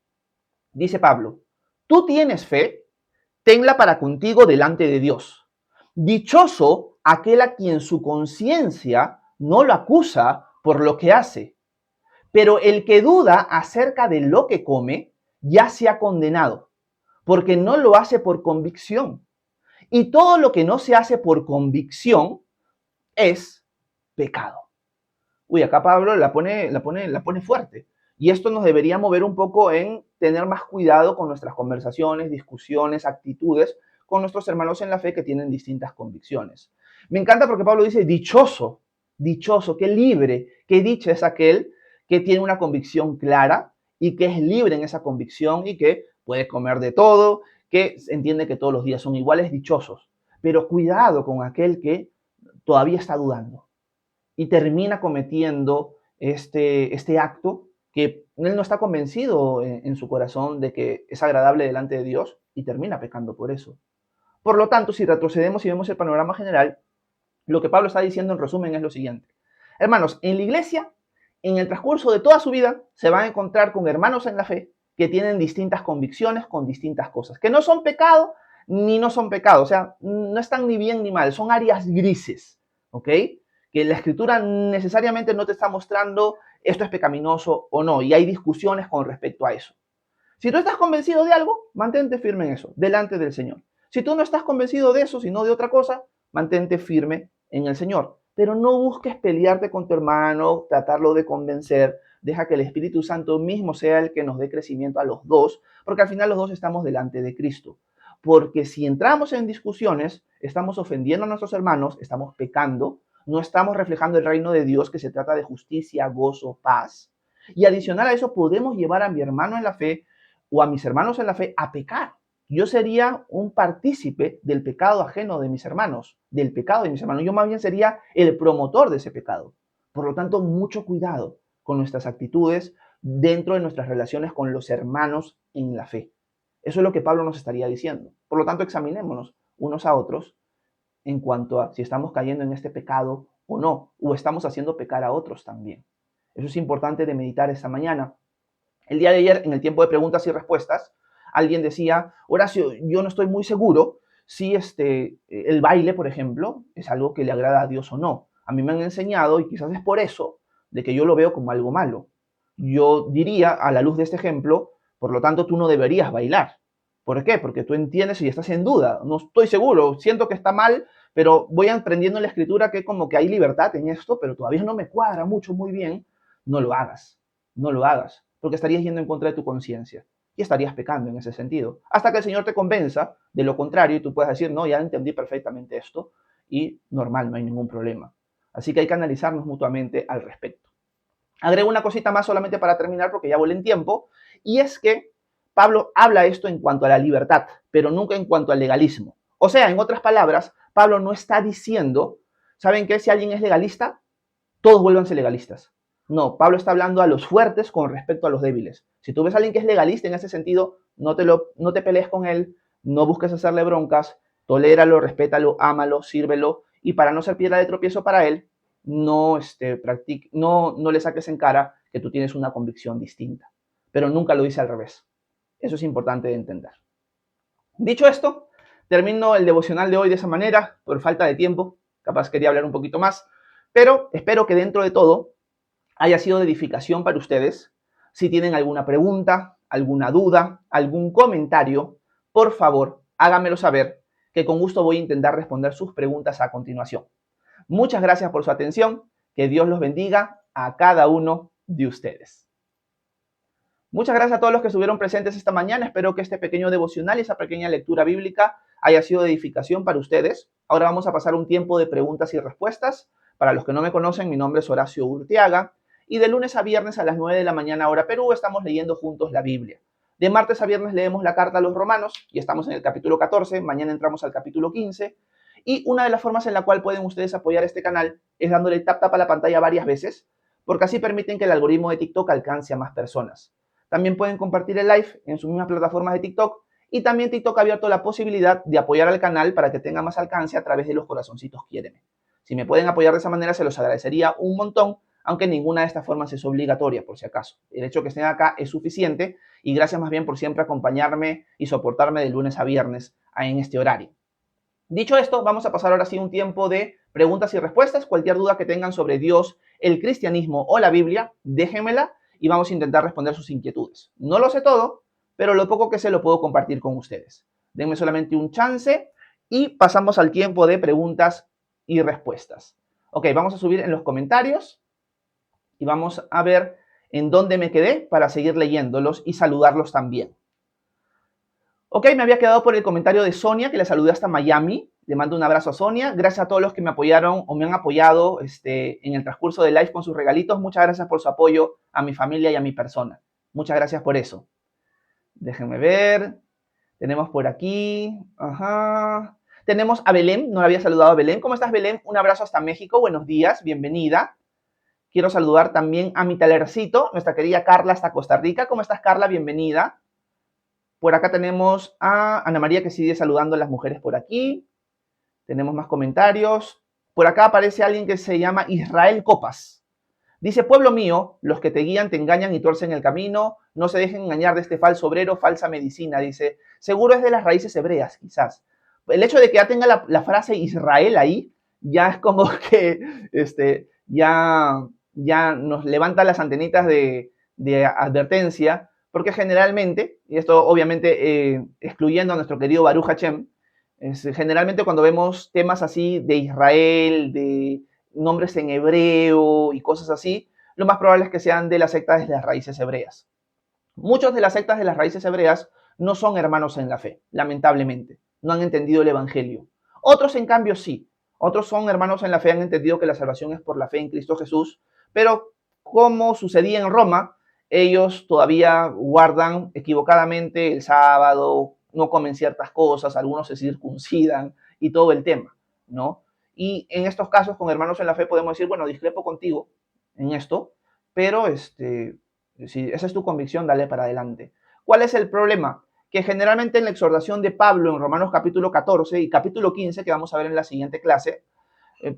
Speaker 1: Dice Pablo, tú tienes fe, tenla para contigo delante de Dios. Dichoso aquel a quien su conciencia no lo acusa por lo que hace. Pero el que duda acerca de lo que come, ya se ha condenado, porque no lo hace por convicción. Y todo lo que no se hace por convicción es pecado. Uy, acá Pablo la pone fuerte. Y esto nos debería mover un poco en tener más cuidado con nuestras conversaciones, discusiones, actitudes con nuestros hermanos en la fe que tienen distintas convicciones. Me encanta porque Pablo dice, dichoso, dichoso, qué libre, qué dicha es aquel que tiene una convicción clara y que es libre en esa convicción y que puede comer de todo, que entiende que todos los días son iguales, dichosos. Pero cuidado con aquel que todavía está dudando y termina cometiendo este acto que él no está convencido en su corazón de que es agradable delante de Dios y termina pecando por eso. Por lo tanto, si retrocedemos y vemos el panorama general, lo que Pablo está diciendo en resumen es lo siguiente. Hermanos, en la iglesia, en el transcurso de toda su vida, se van a encontrar con hermanos en la fe que tienen distintas convicciones con distintas cosas, que no son pecado ni no son pecado, o sea, no están ni bien ni mal, son áreas grises, ¿ok? Que la escritura necesariamente no te está mostrando esto es pecaminoso o no, y hay discusiones con respecto a eso. Si tú estás convencido de algo, mantente firme en eso, delante del Señor. Si tú no estás convencido de eso, sino de otra cosa, mantente firme en el Señor. Pero no busques pelearte con tu hermano, tratarlo de convencer. Deja que el Espíritu Santo mismo sea el que nos dé crecimiento a los dos, porque al final los dos estamos delante de Cristo. Porque si entramos en discusiones, estamos ofendiendo a nuestros hermanos, estamos pecando, no estamos reflejando el reino de Dios que se trata de justicia, gozo, paz. Y adicional a eso, podemos llevar a mi hermano en la fe o a mis hermanos en la fe a pecar. Yo sería un partícipe del pecado ajeno de mis hermanos, del pecado de mis hermanos. Yo más bien sería el promotor de ese pecado. Por lo tanto, mucho cuidado con nuestras actitudes dentro de nuestras relaciones con los hermanos en la fe. Eso es lo que Pablo nos estaría diciendo. Por lo tanto, examinémonos unos a otros en cuanto a si estamos cayendo en este pecado o no, o estamos haciendo pecar a otros también. Eso es importante de meditar esta mañana. El día de ayer, en el tiempo de preguntas y respuestas, alguien decía, Horacio, yo no estoy muy seguro si el baile, por ejemplo, es algo que le agrada a Dios o no. A mí me han enseñado, y quizás es por eso, de que yo lo veo como algo malo. Yo diría, a la luz de este ejemplo, por lo tanto, tú no deberías bailar. ¿Por qué? Porque tú entiendes y estás en duda. No estoy seguro, siento que está mal, pero voy aprendiendo en la escritura que como que hay libertad en esto, pero todavía no me cuadra mucho, muy bien. No lo hagas, no lo hagas, porque estarías yendo en contra de tu conciencia y estarías pecando en ese sentido. Hasta que el Señor te convenza de lo contrario y tú puedas decir, no, ya entendí perfectamente esto y normal, no hay ningún problema. Así que hay que analizarnos mutuamente al respecto. Agrego una cosita más solamente para terminar porque ya volé en tiempo, y es que Pablo habla esto en cuanto a la libertad, pero nunca en cuanto al legalismo. O sea, en otras palabras, Pablo no está diciendo, ¿saben qué? Si alguien es legalista, todos vuélvanse legalistas. No, Pablo está hablando a los fuertes con respecto a los débiles. Si tú ves a alguien que es legalista en ese sentido, no te pelees con él, no busques hacerle broncas, toléralo, respétalo, ámalo, sírvelo, y para no ser piedra de tropiezo para él, no le saques en cara que tú tienes una convicción distinta. Pero nunca lo dice al revés. Eso es importante de entender. Dicho esto, termino el devocional de hoy de esa manera, por falta de tiempo. Capaz quería hablar un poquito más, pero espero que dentro de todo haya sido de edificación para ustedes. Si tienen alguna pregunta, alguna duda, algún comentario, por favor, háganmelo saber, que con gusto voy a intentar responder sus preguntas a continuación. Muchas gracias por su atención. Que Dios los bendiga a cada uno de ustedes. Muchas gracias a todos los que estuvieron presentes esta mañana. Espero que este pequeño devocional y esa pequeña lectura bíblica haya sido de edificación para ustedes. Ahora vamos a pasar un tiempo de preguntas y respuestas. Para los que no me conocen, mi nombre es Horacio Urteaga y de lunes a viernes a las 9 de la mañana hora Perú estamos leyendo juntos la Biblia. De martes a viernes leemos la carta a los romanos y estamos en el capítulo 14, mañana entramos al capítulo 15. Y una de las formas en la cual pueden ustedes apoyar este canal es dándole tap a la pantalla varias veces, porque así permiten que el algoritmo de TikTok alcance a más personas. También pueden compartir el live en sus mismas plataformas de TikTok y también TikTok ha abierto la posibilidad de apoyar al canal para que tenga más alcance a través de los corazoncitos quiéreme. Si me pueden apoyar de esa manera se los agradecería un montón, aunque ninguna de estas formas es obligatoria por si acaso. El hecho de que estén acá es suficiente y gracias más bien por siempre acompañarme y soportarme de lunes a viernes en este horario. Dicho esto, vamos a pasar ahora sí un tiempo de preguntas y respuestas. Cualquier duda que tengan sobre Dios, el cristianismo o la Biblia, déjenmela y vamos a intentar responder sus inquietudes. No lo sé todo, pero lo poco que sé lo puedo compartir con ustedes. Denme solamente un chance y pasamos al tiempo de preguntas y respuestas. Ok, vamos a subir en los comentarios y vamos a ver en dónde me quedé para seguir leyéndolos y saludarlos también. Ok, me había quedado por el comentario de Sonia, que le saludé hasta Miami. Le mando un abrazo a Sonia. Gracias a todos los que me apoyaron o me han apoyado en el transcurso del live con sus regalitos. Muchas gracias por su apoyo a mi familia y a mi persona. Muchas gracias por eso. Déjenme ver. Tenemos por aquí. Ajá. Tenemos a Belén. No había saludado a Belén. ¿Cómo estás, Belén? Un abrazo hasta México. Buenos días. Bienvenida. Quiero saludar también a mi talercito, nuestra querida Carla hasta Costa Rica. ¿Cómo estás, Carla? Bienvenida. Por acá tenemos a Ana María que sigue saludando a las mujeres por aquí. Tenemos más comentarios. Por acá aparece alguien que se llama Israel Copas. Dice, pueblo mío, los que te guían te engañan y tuercen el camino. No se dejen engañar de este falso obrero, falsa medicina. Dice, seguro es de las raíces hebreas, quizás. El hecho de que ya tenga la frase Israel ahí, ya es como que ya nos levanta las antenitas de advertencia, porque generalmente, y esto obviamente excluyendo a nuestro querido Baruch Hashem, generalmente cuando vemos temas así de Israel, de nombres en hebreo y cosas así, lo más probable es que sean de las sectas de las raíces hebreas. Muchos de las sectas de las raíces hebreas no son hermanos en la fe, lamentablemente. No han entendido el evangelio. Otros, en cambio, sí. Otros son hermanos en la fe, han entendido que la salvación es por la fe en Cristo Jesús, pero como sucedía en Roma, ellos todavía guardan equivocadamente el sábado, no comen ciertas cosas, algunos se circuncidan y todo el tema, ¿no? Y en estos casos, con hermanos en la fe, podemos decir, bueno, discrepo contigo en esto, pero si esa es tu convicción, dale para adelante. ¿Cuál es el problema? Que generalmente en la exhortación de Pablo en Romanos capítulo 14 y capítulo 15, que vamos a ver en la siguiente clase,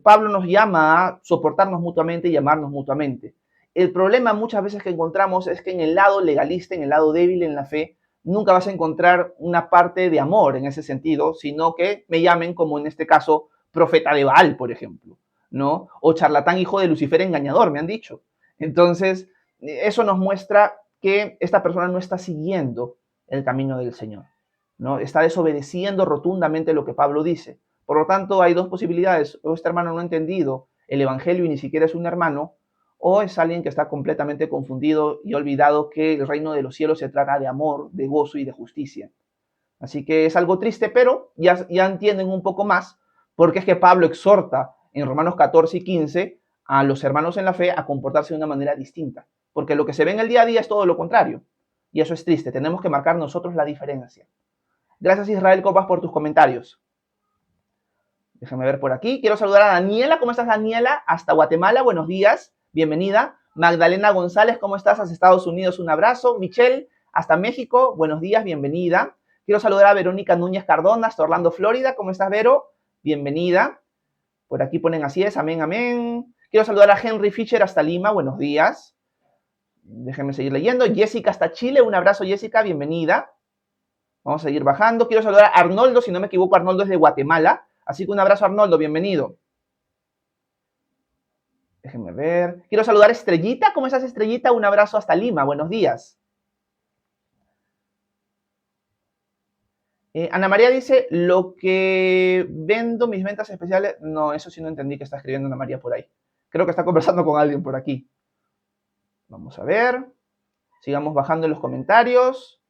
Speaker 1: Pablo nos llama a soportarnos mutuamente y amarnos mutuamente. El problema muchas veces que encontramos es que en el lado legalista, en el lado débil en la fe, nunca vas a encontrar una parte de amor en ese sentido, sino que me llamen, como en este caso, profeta de Baal, por ejemplo, ¿no? O charlatán hijo de Lucifer engañador, me han dicho. Entonces, eso nos muestra que esta persona no está siguiendo el camino del Señor, ¿no? Está desobedeciendo rotundamente lo que Pablo dice. Por lo tanto, hay dos posibilidades. O este hermano no ha entendido el evangelio y ni siquiera es un hermano, o es alguien que está completamente confundido y olvidado que el reino de los cielos se trata de amor, de gozo y de justicia. Así que es algo triste, pero ya entienden un poco más porque es que Pablo exhorta en Romanos 14 y 15 a los hermanos en la fe a comportarse de una manera distinta. Porque lo que se ve en el día a día es todo lo contrario. Y eso es triste. Tenemos que marcar nosotros la diferencia. Gracias, Israel Copas, por tus comentarios. Déjame ver por aquí. Quiero saludar a Daniela. ¿Cómo estás, Daniela? Hasta Guatemala. Buenos días. Bienvenida. Magdalena González, ¿cómo estás? Hasta Estados Unidos. Un abrazo. Michelle, hasta México. Buenos días. Bienvenida. Quiero saludar a Verónica Núñez Cardona, hasta Orlando, Florida. ¿Cómo estás, Vero? Bienvenida. Por aquí ponen así es. Amén, amén. Quiero saludar a Henry Fisher hasta Lima. Buenos días. Déjenme seguir leyendo. Jessica hasta Chile. Un abrazo, Jessica. Bienvenida. Vamos a seguir bajando. Quiero saludar a Arnoldo. Si no me equivoco, Arnoldo es de Guatemala. Así que un abrazo, Arnoldo. Bienvenido. Déjenme ver. Quiero saludar a Estrellita. ¿Cómo estás, Estrellita? Un abrazo hasta Lima. Buenos días. Ana María dice, lo que vendo, mis ventas especiales. No, eso sí no entendí que está escribiendo Ana María por ahí. Creo que está conversando con alguien por aquí. Vamos a ver. Sigamos bajando en los comentarios.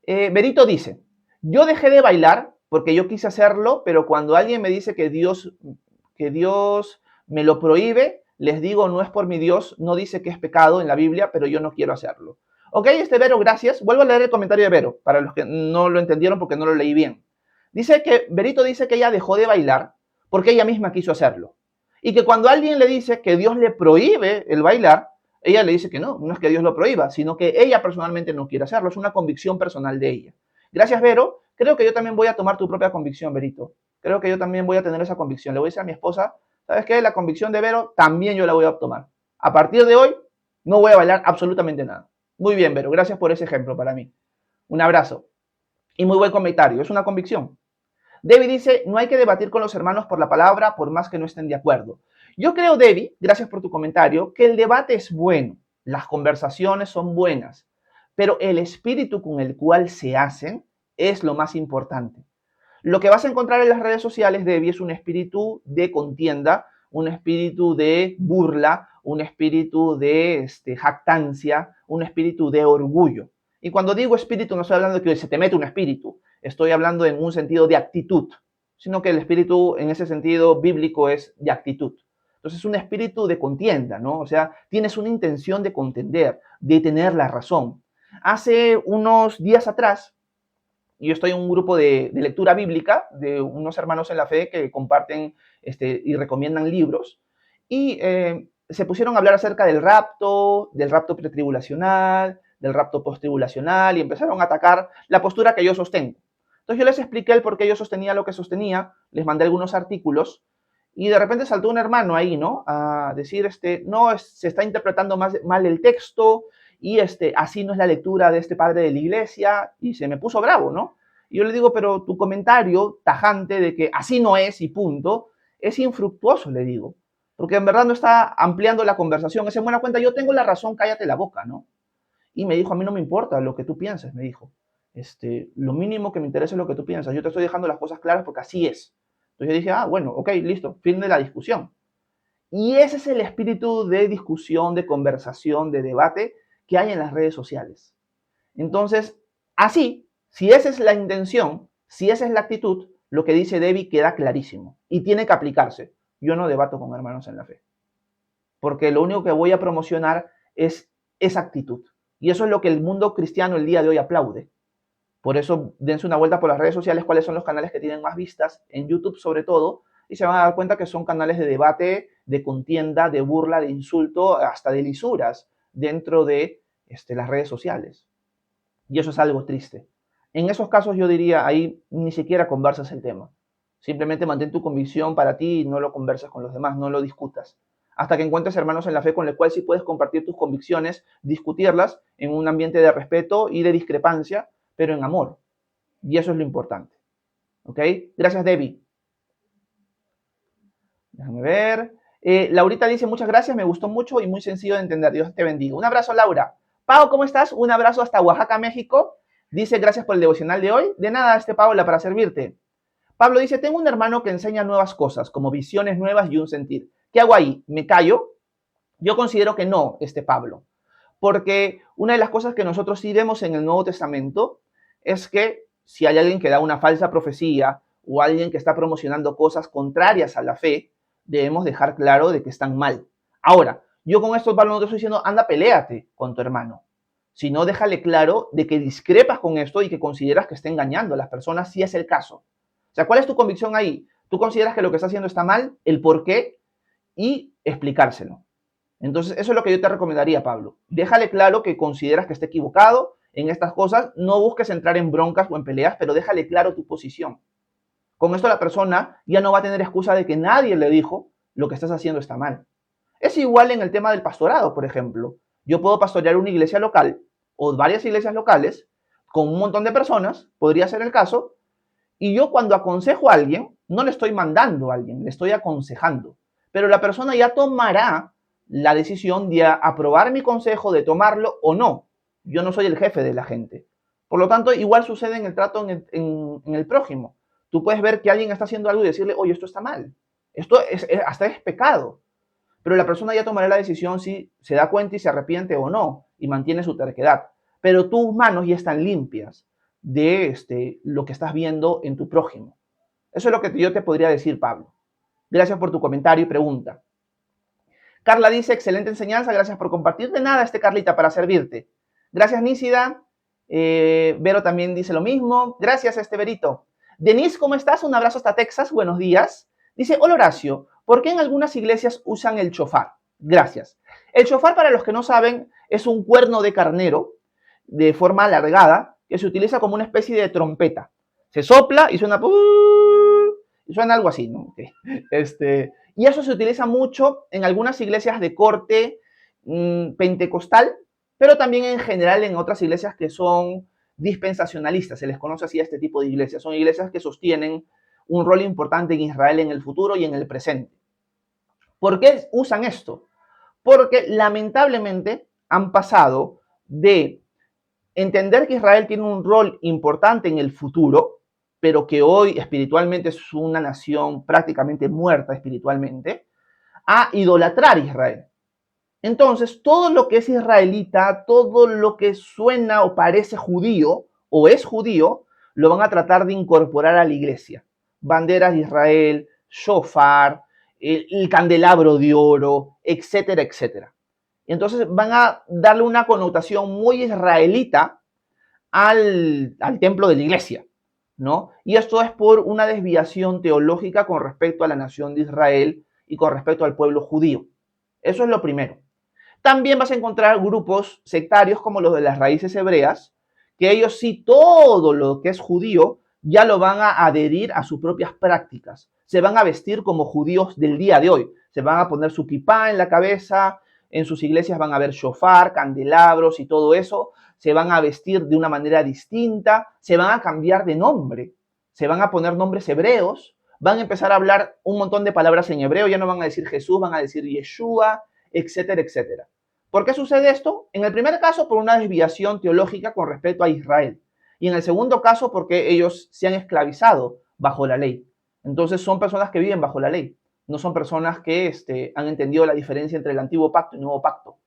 Speaker 1: Berito dice, yo dejé de bailar porque yo quise hacerlo, pero cuando alguien me dice que Dios me lo prohíbe, les digo, no es por mi Dios, no dice que es pecado en la Biblia, pero yo no quiero hacerlo. Ok, Vero, gracias. Vuelvo a leer el comentario de Vero, para los que no lo entendieron porque no lo leí bien. Berito dice que ella dejó de bailar porque ella misma quiso hacerlo. Y que cuando alguien le dice que Dios le prohíbe el bailar, ella le dice que no, no es que Dios lo prohíba, sino que ella personalmente no quiere hacerlo, es una convicción personal de ella. Gracias, Vero. Creo que yo también voy a tomar tu propia convicción, Berito. Creo que yo también voy a tener esa convicción. Le voy a decir a mi esposa, ¿sabes qué? La convicción de Vero también yo la voy a tomar. A partir de hoy no voy a bailar absolutamente nada. Muy bien, Vero, gracias por ese ejemplo para mí. Un abrazo. Y muy buen comentario, es una convicción. Debbie dice, no hay que debatir con los hermanos por la palabra, por más que no estén de acuerdo. Yo creo, Debbie, gracias por tu comentario, que el debate es bueno, las conversaciones son buenas, pero el espíritu con el cual se hacen es lo más importante. Lo que vas a encontrar en las redes sociales, Debbie, es un espíritu de contienda, un espíritu de burla, un espíritu de jactancia, un espíritu de orgullo. Y cuando digo espíritu, no estoy hablando de que se te mete un espíritu, estoy hablando en un sentido de actitud, sino que el espíritu en ese sentido bíblico es de actitud. Entonces es un espíritu de contienda, ¿no? O sea, tienes una intención de contender, de tener la razón. Hace unos días atrás, yo estoy en un grupo de lectura bíblica de unos hermanos en la fe que comparten y recomiendan libros. Y se pusieron a hablar acerca del rapto pretribulacional, del rapto posttribulacional, y empezaron a atacar la postura que yo sostengo. Entonces yo les expliqué el por qué yo sostenía lo que sostenía, les mandé algunos artículos, y de repente saltó un hermano ahí, ¿no? A decir, no, se está interpretando mal el texto, y así no es la lectura de este padre de la iglesia, y se me puso bravo, ¿no? Y yo le digo, pero tu comentario tajante de que así no es y punto, es infructuoso, le digo, porque en verdad no está ampliando la conversación, es en buena cuenta, yo tengo la razón, cállate la boca, ¿no? Y me dijo, a mí no me importa lo que tú pienses, me dijo, lo mínimo que me interesa es lo que tú piensas, yo te estoy dejando las cosas claras porque así es. Entonces yo dije, bueno, ok, listo, fin de la discusión. Y ese es el espíritu de discusión, de conversación, de debate que hay en las redes sociales. Entonces, así, si esa es la intención, si esa es la actitud, lo que dice Debbie queda clarísimo y tiene que aplicarse. Yo no debato con hermanos en la fe, porque lo único que voy a promocionar es esa actitud. Y eso es lo que el mundo cristiano el día de hoy aplaude. Por eso dense una vuelta por las redes sociales, cuáles son los canales que tienen más vistas, en YouTube sobre todo, y se van a dar cuenta que son canales de debate, de contienda, de burla, de insulto, hasta de lisuras dentro de las redes sociales. Y eso es algo triste. En esos casos yo diría, ahí ni siquiera conversas el tema. Simplemente mantén tu convicción para ti y no lo conversas con los demás, no lo discutas. Hasta que encuentres hermanos en la fe con los cuales sí puedes compartir tus convicciones, discutirlas en un ambiente de respeto y de discrepancia, pero en amor. Y eso es lo importante. ¿Ok? Gracias, Debbie. Déjame ver. Laurita dice, muchas gracias, me gustó mucho y muy sencillo de entender. Dios te bendiga. Un abrazo, Laura. Pau, ¿cómo estás? Un abrazo hasta Oaxaca, México. Dice, gracias por el devocional de hoy. De nada, Paola, para servirte. Pablo dice, tengo un hermano que enseña nuevas cosas, como visiones nuevas y un sentir. ¿Qué hago ahí? ¿Me callo? Yo considero que no, Pablo. Porque una de las cosas que nosotros sí vemos en el Nuevo Testamento es que si hay alguien que da una falsa profecía o alguien que está promocionando cosas contrarias a la fe, debemos dejar claro de que están mal. Ahora, yo con esto, Pablo, no te estoy diciendo, anda, peléate con tu hermano, sino déjale claro de que discrepas con esto y que consideras que está engañando a las personas si es el caso. O sea, ¿cuál es tu convicción ahí? ¿Tú consideras que lo que está haciendo está mal? ¿El por qué? Y explicárselo. Entonces, eso es lo que yo te recomendaría, Pablo. Déjale claro que consideras que está equivocado en estas cosas. No busques entrar en broncas o en peleas, pero déjale claro tu posición. Con esto la persona ya no va a tener excusa de que nadie le dijo lo que estás haciendo está mal. Es igual en el tema del pastorado, por ejemplo. Yo puedo pastorear una iglesia local o varias iglesias locales con un montón de personas, podría ser el caso, y yo cuando aconsejo a alguien, no le estoy mandando a alguien, le estoy aconsejando. Pero la persona ya tomará la decisión de aprobar mi consejo, de tomarlo o no. Yo no soy el jefe de la gente. Por lo tanto, igual sucede en el trato en el prójimo. Tú puedes ver que alguien está haciendo algo y decirle, oye, esto está mal. Esto hasta es pecado. Pero la persona ya tomará la decisión si se da cuenta y se arrepiente o no, y mantiene su terquedad. Pero tus manos ya están limpias de lo que estás viendo en tu prójimo. Eso es lo que yo te podría decir, Pablo. Gracias por tu comentario y pregunta. Carla dice, excelente enseñanza, gracias por compartir. De nada, Carlita, para servirte. Gracias, Nícida. Vero también dice lo mismo. Gracias, Verito. Denise, ¿cómo estás? Un abrazo hasta Texas. Buenos días. Dice, hola Horacio, ¿por qué en algunas iglesias usan el shofar? Gracias. El shofar, para los que no saben, es un cuerno de carnero de forma alargada que se utiliza como una especie de trompeta. Se sopla y suena... Y suena algo así, ¿no? Okay. Y eso se utiliza mucho en algunas iglesias de corte pentecostal, pero también en general en otras iglesias que son dispensacionalistas. Se les conoce así a este tipo de iglesias. Son iglesias que sostienen un rol importante en Israel en el futuro y en el presente. ¿Por qué usan esto? Porque lamentablemente han pasado de entender que Israel tiene un rol importante en el futuro, pero que hoy espiritualmente es una nación prácticamente muerta espiritualmente, a idolatrar a Israel. Entonces, todo lo que es israelita, todo lo que suena o parece judío o es judío, lo van a tratar de incorporar a la iglesia. Banderas de Israel, shofar, el candelabro de oro, etcétera, etcétera. Entonces van a darle una connotación muy israelita al templo de la iglesia, ¿no? Y esto es por una desviación teológica con respecto a la nación de Israel y con respecto al pueblo judío. Eso es lo primero. También vas a encontrar grupos sectarios como los de las raíces hebreas, que ellos sí todo lo que es judío ya lo van a adherir a sus propias prácticas. Se van a vestir como judíos del día de hoy. Se van a poner su kipá en la cabeza, en sus iglesias van a ver shofar, candelabros y todo eso. Se van a vestir de una manera distinta, se van a cambiar de nombre, se van a poner nombres hebreos, van a empezar a hablar un montón de palabras en hebreo, ya no van a decir Jesús, van a decir Yeshua, etcétera, etcétera. ¿Por qué sucede esto? En el primer caso, por una desviación teológica con respecto a Israel. Y en el segundo caso, porque ellos se han esclavizado bajo la ley. Entonces son personas que viven bajo la ley. No son personas que han entendido la diferencia entre el antiguo pacto y el nuevo pacto.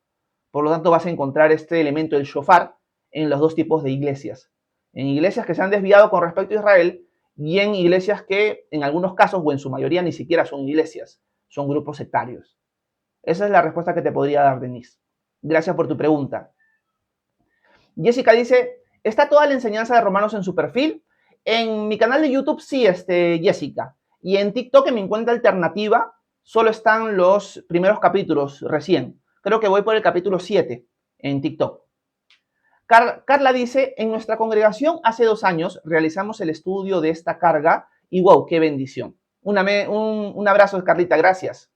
Speaker 1: Por lo tanto, vas a encontrar este elemento del shofar en los dos tipos de iglesias. En iglesias que se han desviado con respecto a Israel y en iglesias que en algunos casos o en su mayoría ni siquiera son iglesias, son grupos sectarios. Esa es la respuesta que te podría dar, Denise. Gracias por tu pregunta. Jessica dice, ¿está toda la enseñanza de Romanos en su perfil? En mi canal de YouTube sí, Jessica. Y en TikTok, en mi cuenta alternativa, solo están los primeros capítulos recién. Creo que voy por el capítulo 7 en TikTok. Carla dice, en nuestra congregación hace 2 años realizamos el estudio de esta carga y wow, qué bendición. Un abrazo, Carlita, gracias.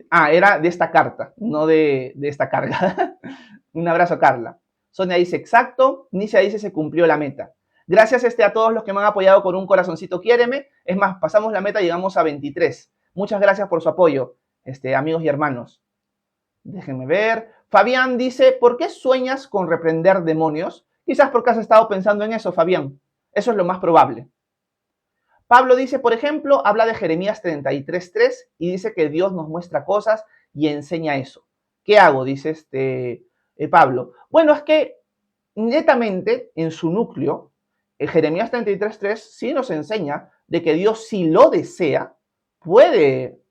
Speaker 1: Era de esta carta, no de esta carga. Un abrazo, Carla. Sonia dice, exacto. Nicia dice, se cumplió la meta. Gracias a todos los que me han apoyado con un corazoncito, quiéreme. Es más, pasamos la meta, llegamos a 23. Muchas gracias por su apoyo, amigos y hermanos. Déjenme ver. Fabián dice, ¿por qué sueñas con reprender demonios? Quizás porque has estado pensando en eso, Fabián. Eso es lo más probable. Pablo dice, por ejemplo, habla de Jeremías 33:3 y dice que Dios nos muestra cosas y enseña eso. ¿Qué hago? Dice Pablo. Bueno, es que netamente en su núcleo, Jeremías 33:3 sí nos enseña de que Dios, si lo desea, puede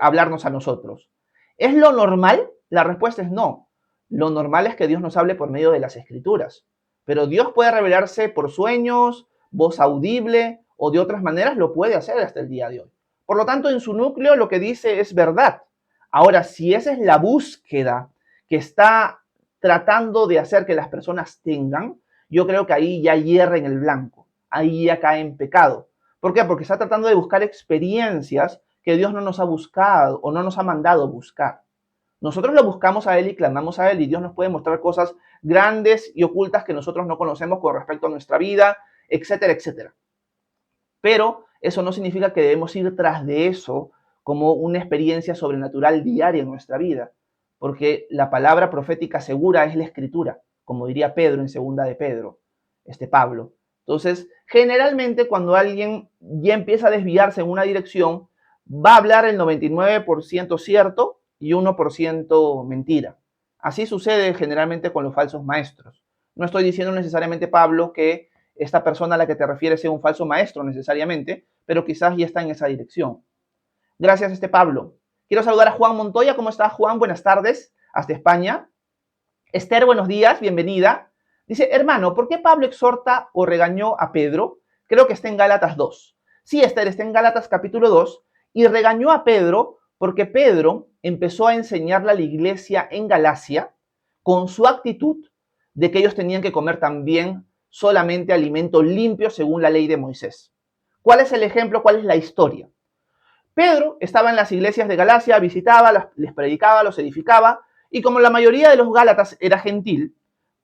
Speaker 1: hablarnos a nosotros. ¿Es lo normal? La respuesta es no. Lo normal es que Dios nos hable por medio de las escrituras. Pero Dios puede revelarse por sueños, voz audible o de otras maneras lo puede hacer hasta el día de hoy. Por lo tanto, en su núcleo lo que dice es verdad. Ahora, si esa es la búsqueda que está tratando de hacer que las personas tengan, yo creo que ahí ya hierra en el blanco, ahí ya cae en pecado. ¿Por qué? Porque está tratando de buscar experiencias que Dios no nos ha buscado o no nos ha mandado buscar. Nosotros lo buscamos a Él y clamamos a Él y Dios nos puede mostrar cosas grandes y ocultas que nosotros no conocemos con respecto a nuestra vida, etcétera, etcétera. Pero eso no significa que debemos ir tras de eso como una experiencia sobrenatural diaria en nuestra vida, porque la palabra profética segura es la escritura, como diría Pedro en segunda de Pedro, Pablo. Entonces, generalmente cuando alguien ya empieza a desviarse en una dirección, va a hablar el 99% cierto y 1% mentira. Así sucede generalmente con los falsos maestros. No estoy diciendo necesariamente, Pablo, que esta persona a la que te refieres sea un falso maestro necesariamente, pero quizás ya está en esa dirección. Gracias, Pablo. Quiero saludar a Juan Montoya. ¿Cómo estás, Juan? Buenas tardes. Hasta España. Esther, buenos días. Bienvenida. Dice, hermano, ¿por qué Pablo exhorta o regañó a Pedro? Creo que está en Gálatas 2. Sí, Esther, está en Gálatas capítulo 2 y regañó a Pedro porque Pedro empezó a enseñarle a la iglesia en Galacia con su actitud de que ellos tenían que comer también solamente alimento limpio según la ley de Moisés. ¿Cuál es el ejemplo? ¿Cuál es la historia? Pedro estaba en las iglesias de Galacia, visitaba, les predicaba, los edificaba, y como la mayoría de los gálatas era gentil,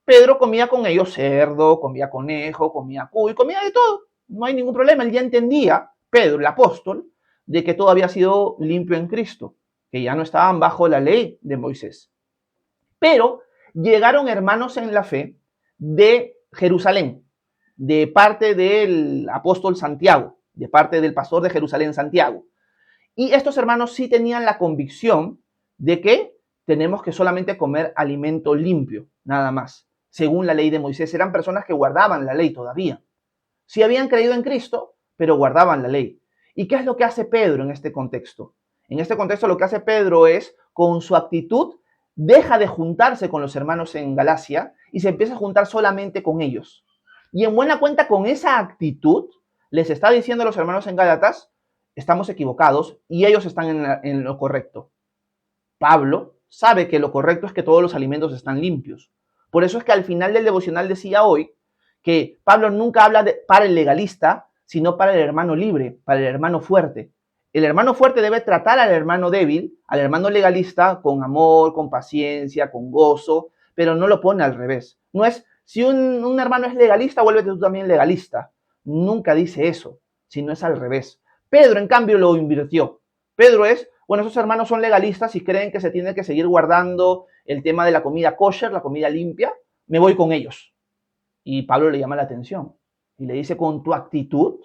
Speaker 1: Pedro comía con ellos cerdo, comía conejo, comía cuy, comía de todo. No hay ningún problema. Él ya entendía, Pedro, el apóstol, de que todo había sido limpio en Cristo, que ya no estaban bajo la ley de Moisés. Pero llegaron hermanos en la fe de Jerusalén, de parte del apóstol Santiago, de parte del pastor de Jerusalén, Santiago. Y estos hermanos sí tenían la convicción de que tenemos que solamente comer alimento limpio, nada más, según la ley de Moisés. Eran personas que guardaban la ley todavía. Sí habían creído en Cristo, pero guardaban la ley. ¿Y qué es lo que hace Pedro en este contexto? En este contexto lo que hace Pedro es, con su actitud, deja de juntarse con los hermanos en Galacia y se empieza a juntar solamente con ellos. Y en buena cuenta, con esa actitud, les está diciendo a los hermanos en Gálatas, estamos equivocados y ellos están en lo correcto. Pablo sabe que lo correcto es que todos los alimentos están limpios. Por eso es que al final del devocional decía hoy que Pablo nunca habla para el legalista, sino para el hermano libre, para el hermano fuerte. El hermano fuerte debe tratar al hermano débil, al hermano legalista, con amor, con paciencia, con gozo, pero no lo pone al revés. No es, si un hermano es legalista, vuélvete tú también legalista. Nunca dice eso, sino es al revés. Pedro, en cambio, lo invirtió. Pedro es, bueno, esos hermanos son legalistas y creen que se tiene que seguir guardando el tema de la comida kosher, la comida limpia, me voy con ellos. Y Pablo le llama la atención y le dice, con tu actitud,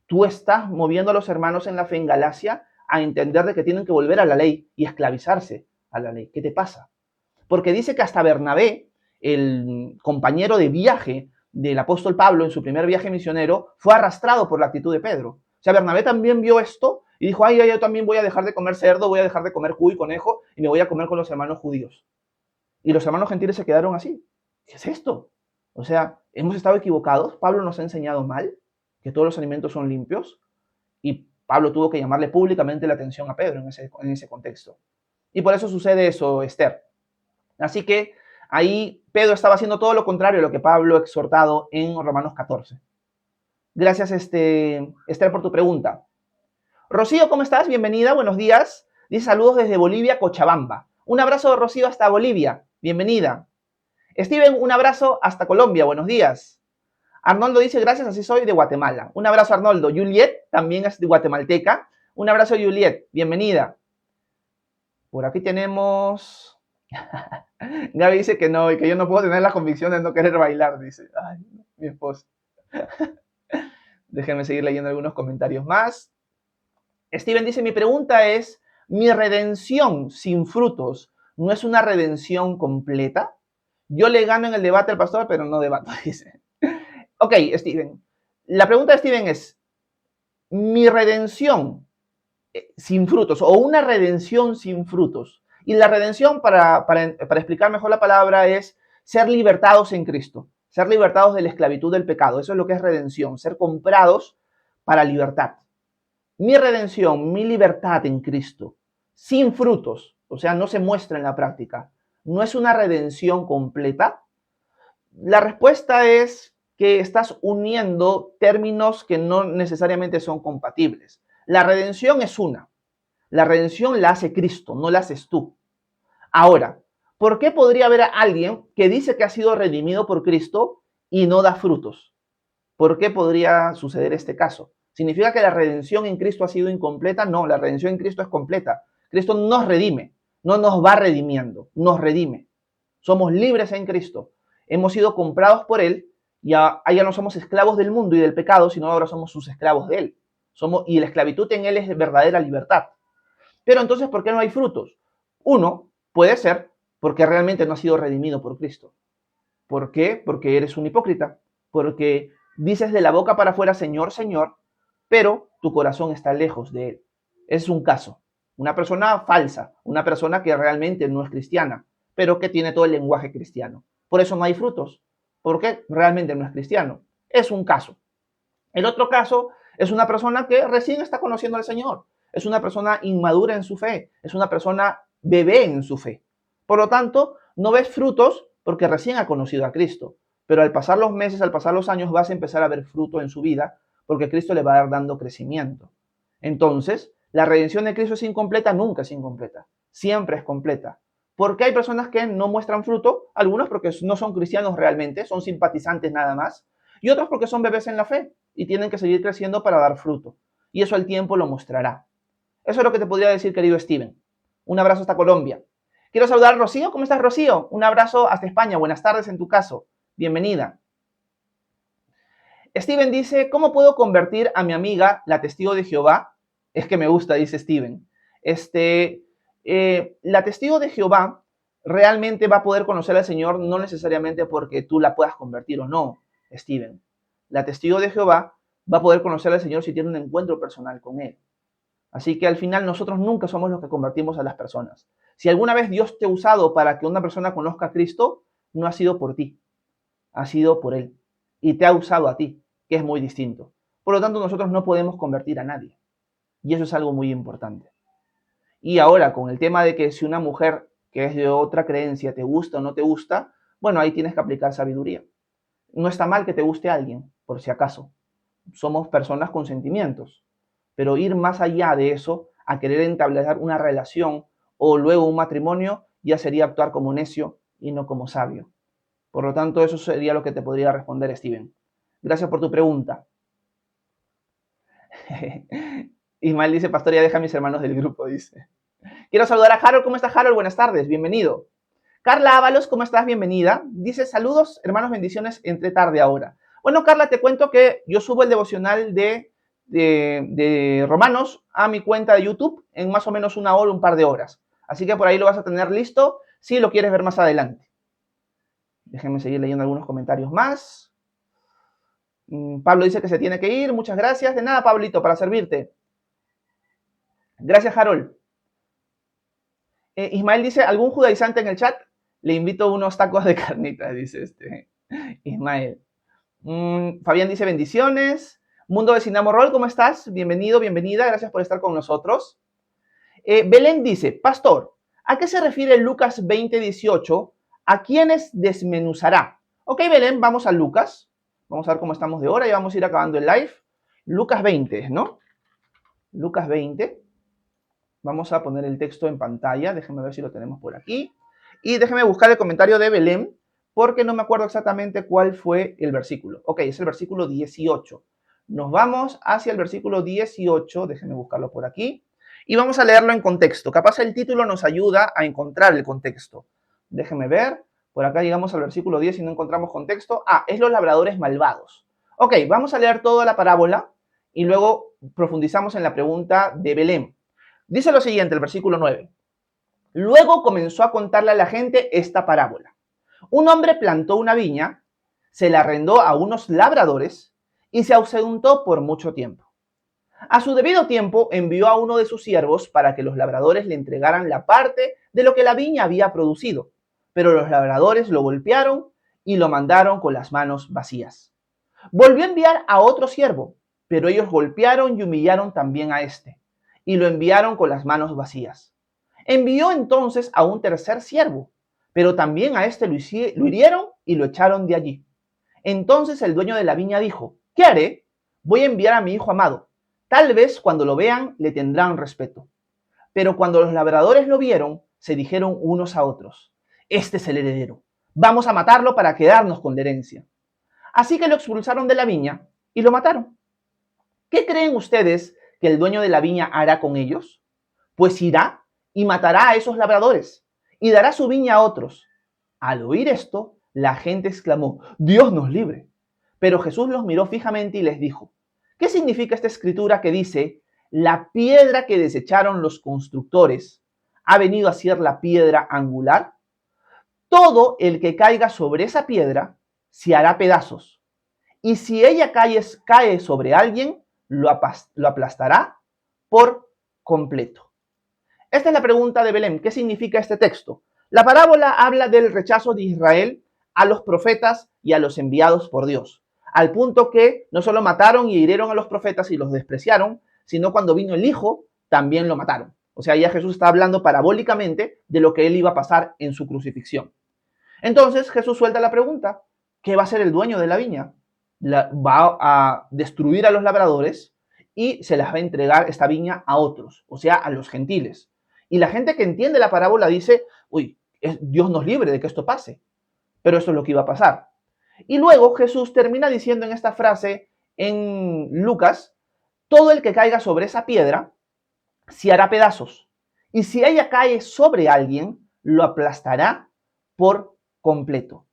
Speaker 1: tú estás moviendo a los hermanos en la fe en Galacia a entender de que tienen que volver a la ley y esclavizarse a la ley. ¿Qué te pasa? Porque dice que hasta Bernabé, el compañero de viaje del apóstol Pablo en su primer viaje misionero, fue arrastrado por la actitud de Pedro. O sea, Bernabé también vio esto y dijo, ay, yo también voy a dejar de comer cerdo, voy a dejar de comer cuy, conejo, y me voy a comer con los hermanos judíos. Y los hermanos gentiles se quedaron así. ¿Qué es esto? O sea, hemos estado equivocados, Pablo nos ha enseñado mal, que todos los alimentos son limpios, y Pablo tuvo que llamarle públicamente la atención a Pedro en ese contexto. Y por eso sucede eso, Esther. Así que ahí Pedro estaba haciendo todo lo contrario a lo que Pablo ha exhortado en Romanos 14. Gracias, Esther, por tu pregunta. Rocío, ¿cómo estás? Bienvenida, buenos días. Dice saludos desde Bolivia, Cochabamba. Un abrazo, Rocío, hasta Bolivia. Bienvenida. Steven, un abrazo hasta Colombia. Buenos días. Arnoldo dice, gracias, así soy, de Guatemala. Un abrazo, Arnoldo. Juliet también es de guatemalteca. Un abrazo, Juliet. Bienvenida. Por aquí tenemos... Gaby dice que no, y que yo no puedo tener la convicción de no querer bailar, dice. Ay, mi esposa. Déjenme seguir leyendo algunos comentarios más. Steven dice, mi pregunta es, ¿mi redención sin frutos no es una redención completa? Yo le gano en el debate al pastor, pero no debato, dice. Ok, Steven. La pregunta de Steven es, ¿mi redención sin frutos o una redención sin frutos? Y la redención, para explicar mejor la palabra, es ser libertados en Cristo, ser libertados de la esclavitud del pecado. Eso es lo que es redención, ser comprados para libertad. Mi redención, mi libertad en Cristo, sin frutos, o sea, no se muestra en la práctica, ¿no es una redención completa? La respuesta es que estás uniendo términos que no necesariamente son compatibles. La redención es una. La redención la hace Cristo, no la haces tú. Ahora, ¿por qué podría haber alguien que dice que ha sido redimido por Cristo y no da frutos? ¿Por qué podría suceder este caso? ¿Significa que la redención en Cristo ha sido incompleta? No, la redención en Cristo es completa. Cristo nos redime, no nos va redimiendo, nos redime. Somos libres en Cristo. Hemos sido comprados por Él y ya no somos esclavos del mundo y del pecado, sino ahora somos sus esclavos de Él. Y la esclavitud en Él es verdadera libertad. Pero entonces, ¿por qué no hay frutos? Uno, puede ser porque realmente no has sido redimido por Cristo. ¿Por qué? Porque eres un hipócrita. Porque dices de la boca para afuera, Señor, Señor, pero tu corazón está lejos de Él. Es un caso. Una persona falsa, una persona que realmente no es cristiana, pero que tiene todo el lenguaje cristiano. Por eso no hay frutos, porque realmente no es cristiano. Es un caso. El otro caso es una persona que recién está conociendo al Señor. Es una persona inmadura en su fe. Es una persona bebé en su fe. Por lo tanto, no ves frutos porque recién ha conocido a Cristo. Pero al pasar los meses, al pasar los años, vas a empezar a ver fruto en su vida porque Cristo le va a dar dando crecimiento. Entonces, la redención de Cristo es incompleta, nunca es incompleta. Siempre es completa. Porque hay personas que no muestran fruto, algunos porque no son cristianos realmente, son simpatizantes nada más, y otros porque son bebés en la fe y tienen que seguir creciendo para dar fruto. Y eso el tiempo lo mostrará. Eso es lo que te podría decir, querido Steven. Un abrazo hasta Colombia. Quiero saludar a Rocío. ¿Cómo estás, Rocío? Un abrazo hasta España. Buenas tardes en tu caso. Bienvenida. Steven dice, ¿cómo puedo convertir a mi amiga, la testigo de Jehová? Es que me gusta, dice Steven. La testigo de Jehová realmente va a poder conocer al Señor no necesariamente porque tú la puedas convertir o no, Steven. La testigo de Jehová va a poder conocer al Señor si tiene un encuentro personal con Él. Así que al final nosotros nunca somos los que convertimos a las personas. Si alguna vez Dios te ha usado para que una persona conozca a Cristo, no ha sido por ti, ha sido por Él. Y te ha usado a ti, que es muy distinto. Por lo tanto, nosotros no podemos convertir a nadie. Y eso es algo muy importante. Y ahora, con el tema de que si una mujer que es de otra creencia te gusta o no te gusta, bueno, ahí tienes que aplicar sabiduría. No está mal que te guste a alguien, por si acaso. Somos personas con sentimientos. Pero ir más allá de eso, a querer entablar una relación o luego un matrimonio, ya sería actuar como necio y no como sabio. Por lo tanto, eso sería lo que te podría responder, Steven. Gracias por tu pregunta. Ismael dice, pastor, ya deja a mis hermanos del grupo, dice. Quiero saludar a Harold. ¿Cómo está Harold? Buenas tardes, bienvenido. Carla Ábalos, ¿cómo estás? Bienvenida. Dice, saludos, hermanos, bendiciones, entre tarde ahora. Bueno, Carla, te cuento que yo subo el devocional de Romanos a mi cuenta de YouTube en más o menos una hora, un par de horas. Así que por ahí lo vas a tener listo si lo quieres ver más adelante. Déjenme seguir leyendo algunos comentarios más. Pablo dice que se tiene que ir. Muchas gracias. De nada, Pablito, para servirte. Gracias, Harold. Ismael dice, ¿algún judaizante en el chat? Le invito unos tacos de carnitas, dice Ismael. Fabián dice, bendiciones. Mundo Vecinamo Roll, ¿cómo estás? Bienvenido, bienvenida. Gracias por estar con nosotros. Belén dice, pastor, ¿a qué se refiere Lucas 20:18? ¿A quiénes desmenuzará? Ok, Belén, vamos a Lucas. Vamos a ver cómo estamos de hora y vamos a ir acabando el live. Lucas 20, ¿no? Lucas 20. Vamos a poner el texto en pantalla. Déjenme ver si lo tenemos por aquí. Y déjenme buscar el comentario de Belén, porque no me acuerdo exactamente cuál fue el versículo. Ok, es el versículo 18. Nos vamos hacia el versículo 18. Déjenme buscarlo por aquí. Y vamos a leerlo en contexto. Capaz el título nos ayuda a encontrar el contexto. Déjenme ver. Por acá llegamos al versículo 10 y no encontramos contexto. Es los labradores malvados. Ok, vamos a leer toda la parábola y luego profundizamos en la pregunta de Belén. Dice lo siguiente, el versículo 9. Luego comenzó a contarle a la gente esta parábola. Un hombre plantó una viña, se la arrendó a unos labradores y se ausentó por mucho tiempo. A su debido tiempo envió a uno de sus siervos para que los labradores le entregaran la parte de lo que la viña había producido, pero los labradores lo golpearon y lo mandaron con las manos vacías. Volvió a enviar a otro siervo, pero ellos golpearon y humillaron también a este, y lo enviaron con las manos vacías. Envió entonces a un tercer siervo, pero también a este lo hirieron y lo echaron de allí. Entonces el dueño de la viña dijo, ¿qué haré? Voy a enviar a mi hijo amado. Tal vez cuando lo vean le tendrán respeto. Pero cuando los labradores lo vieron, se dijeron unos a otros, este es el heredero. Vamos a matarlo para quedarnos con la herencia. Así que lo expulsaron de la viña y lo mataron. ¿Qué creen ustedes que el dueño de la viña hará con ellos? Pues irá y matará a esos labradores y dará su viña a otros. Al oír esto, La gente exclamó: Dios nos libre. Pero Jesús los miró fijamente y les dijo: ¿qué significa esta escritura que dice: la piedra que desecharon los constructores ha venido a ser la piedra angular? Todo el que caiga sobre esa piedra se hará pedazos, y si ella cae sobre alguien, lo aplastará por completo. Esta es la pregunta de Belén. ¿Qué significa este texto? La parábola habla del rechazo de Israel a los profetas y a los enviados por Dios, al punto que no solo mataron y hirieron a los profetas y los despreciaron, sino cuando vino el Hijo, también lo mataron. O sea, ya Jesús está hablando parabólicamente de lo que él iba a pasar en su crucifixión. Entonces Jesús suelta la pregunta: ¿qué va a hacer el dueño de la viña? Va a destruir a los labradores y se las va a entregar esta viña a otros, o sea, a los gentiles. Y la gente que entiende la parábola dice: uy, Dios nos libre de que esto pase. Pero eso es lo que iba a pasar. Y luego Jesús termina diciendo en esta frase en Lucas: todo el que caiga sobre esa piedra se hará pedazos, y si ella cae sobre alguien, lo aplastará por completo.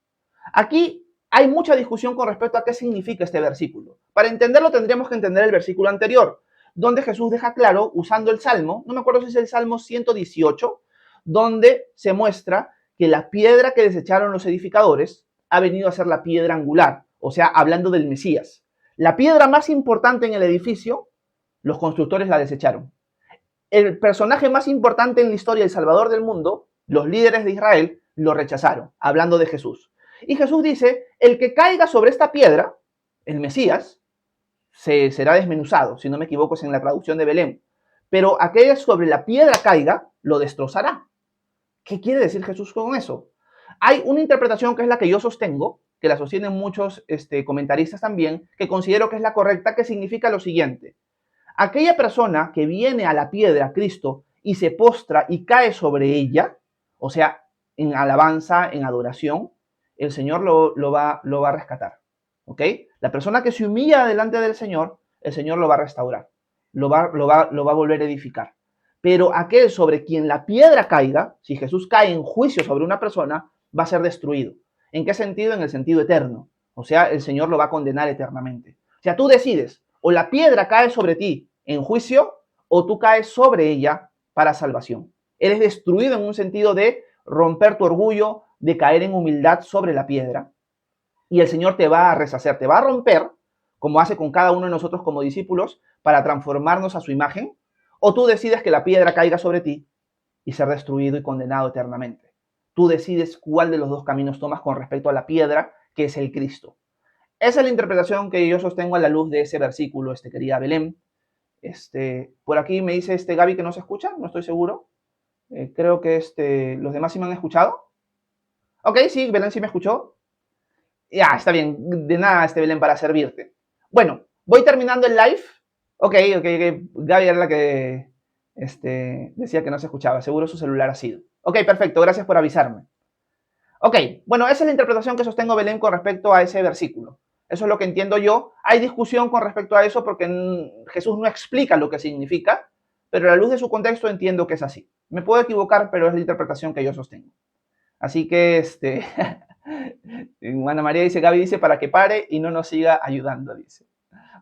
Speaker 1: Aquí hay mucha discusión con respecto a qué significa este versículo. Para entenderlo tendríamos que entender el versículo anterior, donde Jesús deja claro, usando el Salmo, no me acuerdo si es el Salmo 118, donde se muestra que la piedra que desecharon los edificadores ha venido a ser la piedra angular, o sea, hablando del Mesías. La piedra más importante en el edificio, los constructores la desecharon. El personaje más importante en la historia, el Salvador del mundo, los líderes de Israel, lo rechazaron, hablando de Jesús. Y Jesús dice: el que caiga sobre esta piedra, el Mesías, será desmenuzado, si no me equivoco es en la traducción de Belén, pero aquel sobre la piedra caiga, lo destrozará. ¿Qué quiere decir Jesús con eso? Hay una interpretación que es la que yo sostengo, que la sostienen muchos comentaristas también, que considero que es la correcta, que significa lo siguiente: aquella persona que viene a la piedra, Cristo, y se postra y cae sobre ella, o sea, en alabanza, en adoración, el Señor lo va a rescatar. ¿Ok? La persona que se humilla delante del Señor, el Señor lo va a restaurar, lo va a volver a edificar. Pero aquel sobre quien la piedra caiga, si Jesús cae en juicio sobre una persona, va a ser destruido. ¿En qué sentido? En el sentido eterno. O sea, el Señor lo va a condenar eternamente. O sea, tú decides: o la piedra cae sobre ti en juicio, o tú caes sobre ella para salvación. Eres destruido en un sentido de romper tu orgullo, de caer en humildad sobre la piedra, y el Señor te va a reshacer, te va a romper, como hace con cada uno de nosotros como discípulos, para transformarnos a su imagen, o tú decides que la piedra caiga sobre ti y ser destruido y condenado eternamente. Tú decides cuál de los dos caminos tomas con respecto a la piedra, que es el Cristo. Esa es la interpretación que yo sostengo a la luz de ese versículo, querida Belén. Por aquí me dice Gaby que no se escucha, no estoy seguro. Creo que los demás sí me han escuchado. Ok, sí, Belén sí me escuchó. Ya, está bien, de nada, Belén, para servirte. Bueno, voy terminando el live. Ok, Gaby era la que decía que no se escuchaba, seguro su celular ha sido. Ok, perfecto, gracias por avisarme. Ok, bueno, esa es la interpretación que sostengo, Belén, con respecto a ese versículo. Eso es lo que entiendo yo. Hay discusión con respecto a eso porque Jesús no explica lo que significa, pero a la luz de su contexto entiendo que es así. Me puedo equivocar, pero es la interpretación que yo sostengo. Así que, Ana María dice, Gaby dice, para que pare y no nos siga ayudando, dice.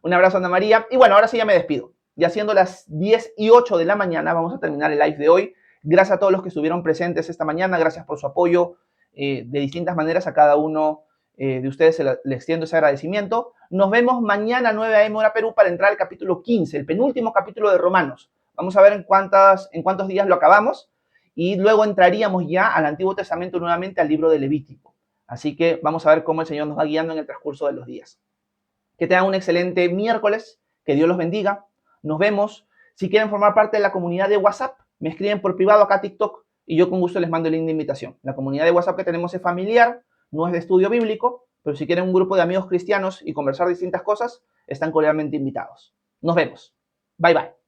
Speaker 1: Un abrazo, Ana María. Y bueno, ahora sí ya me despido. Ya siendo las 10:08 de la mañana, vamos a terminar el live de hoy. Gracias a todos los que estuvieron presentes esta mañana. Gracias por su apoyo de distintas maneras. A cada uno de ustedes le extiendo ese agradecimiento. Nos vemos mañana a 9 a.m. hora Perú para entrar al capítulo 15, el penúltimo capítulo de Romanos. Vamos a ver en cuántos días lo acabamos. Y luego entraríamos ya al Antiguo Testamento nuevamente, al libro de Levítico. Así que vamos a ver cómo el Señor nos va guiando en el transcurso de los días. Que tengan un excelente miércoles, que Dios los bendiga. Nos vemos. Si quieren formar parte de la comunidad de WhatsApp, me escriben por privado acá a TikTok y yo con gusto les mando el link de invitación. La comunidad de WhatsApp que tenemos es familiar, no es de estudio bíblico, pero si quieren un grupo de amigos cristianos y conversar distintas cosas, están cordialmente invitados. Nos vemos. Bye, bye.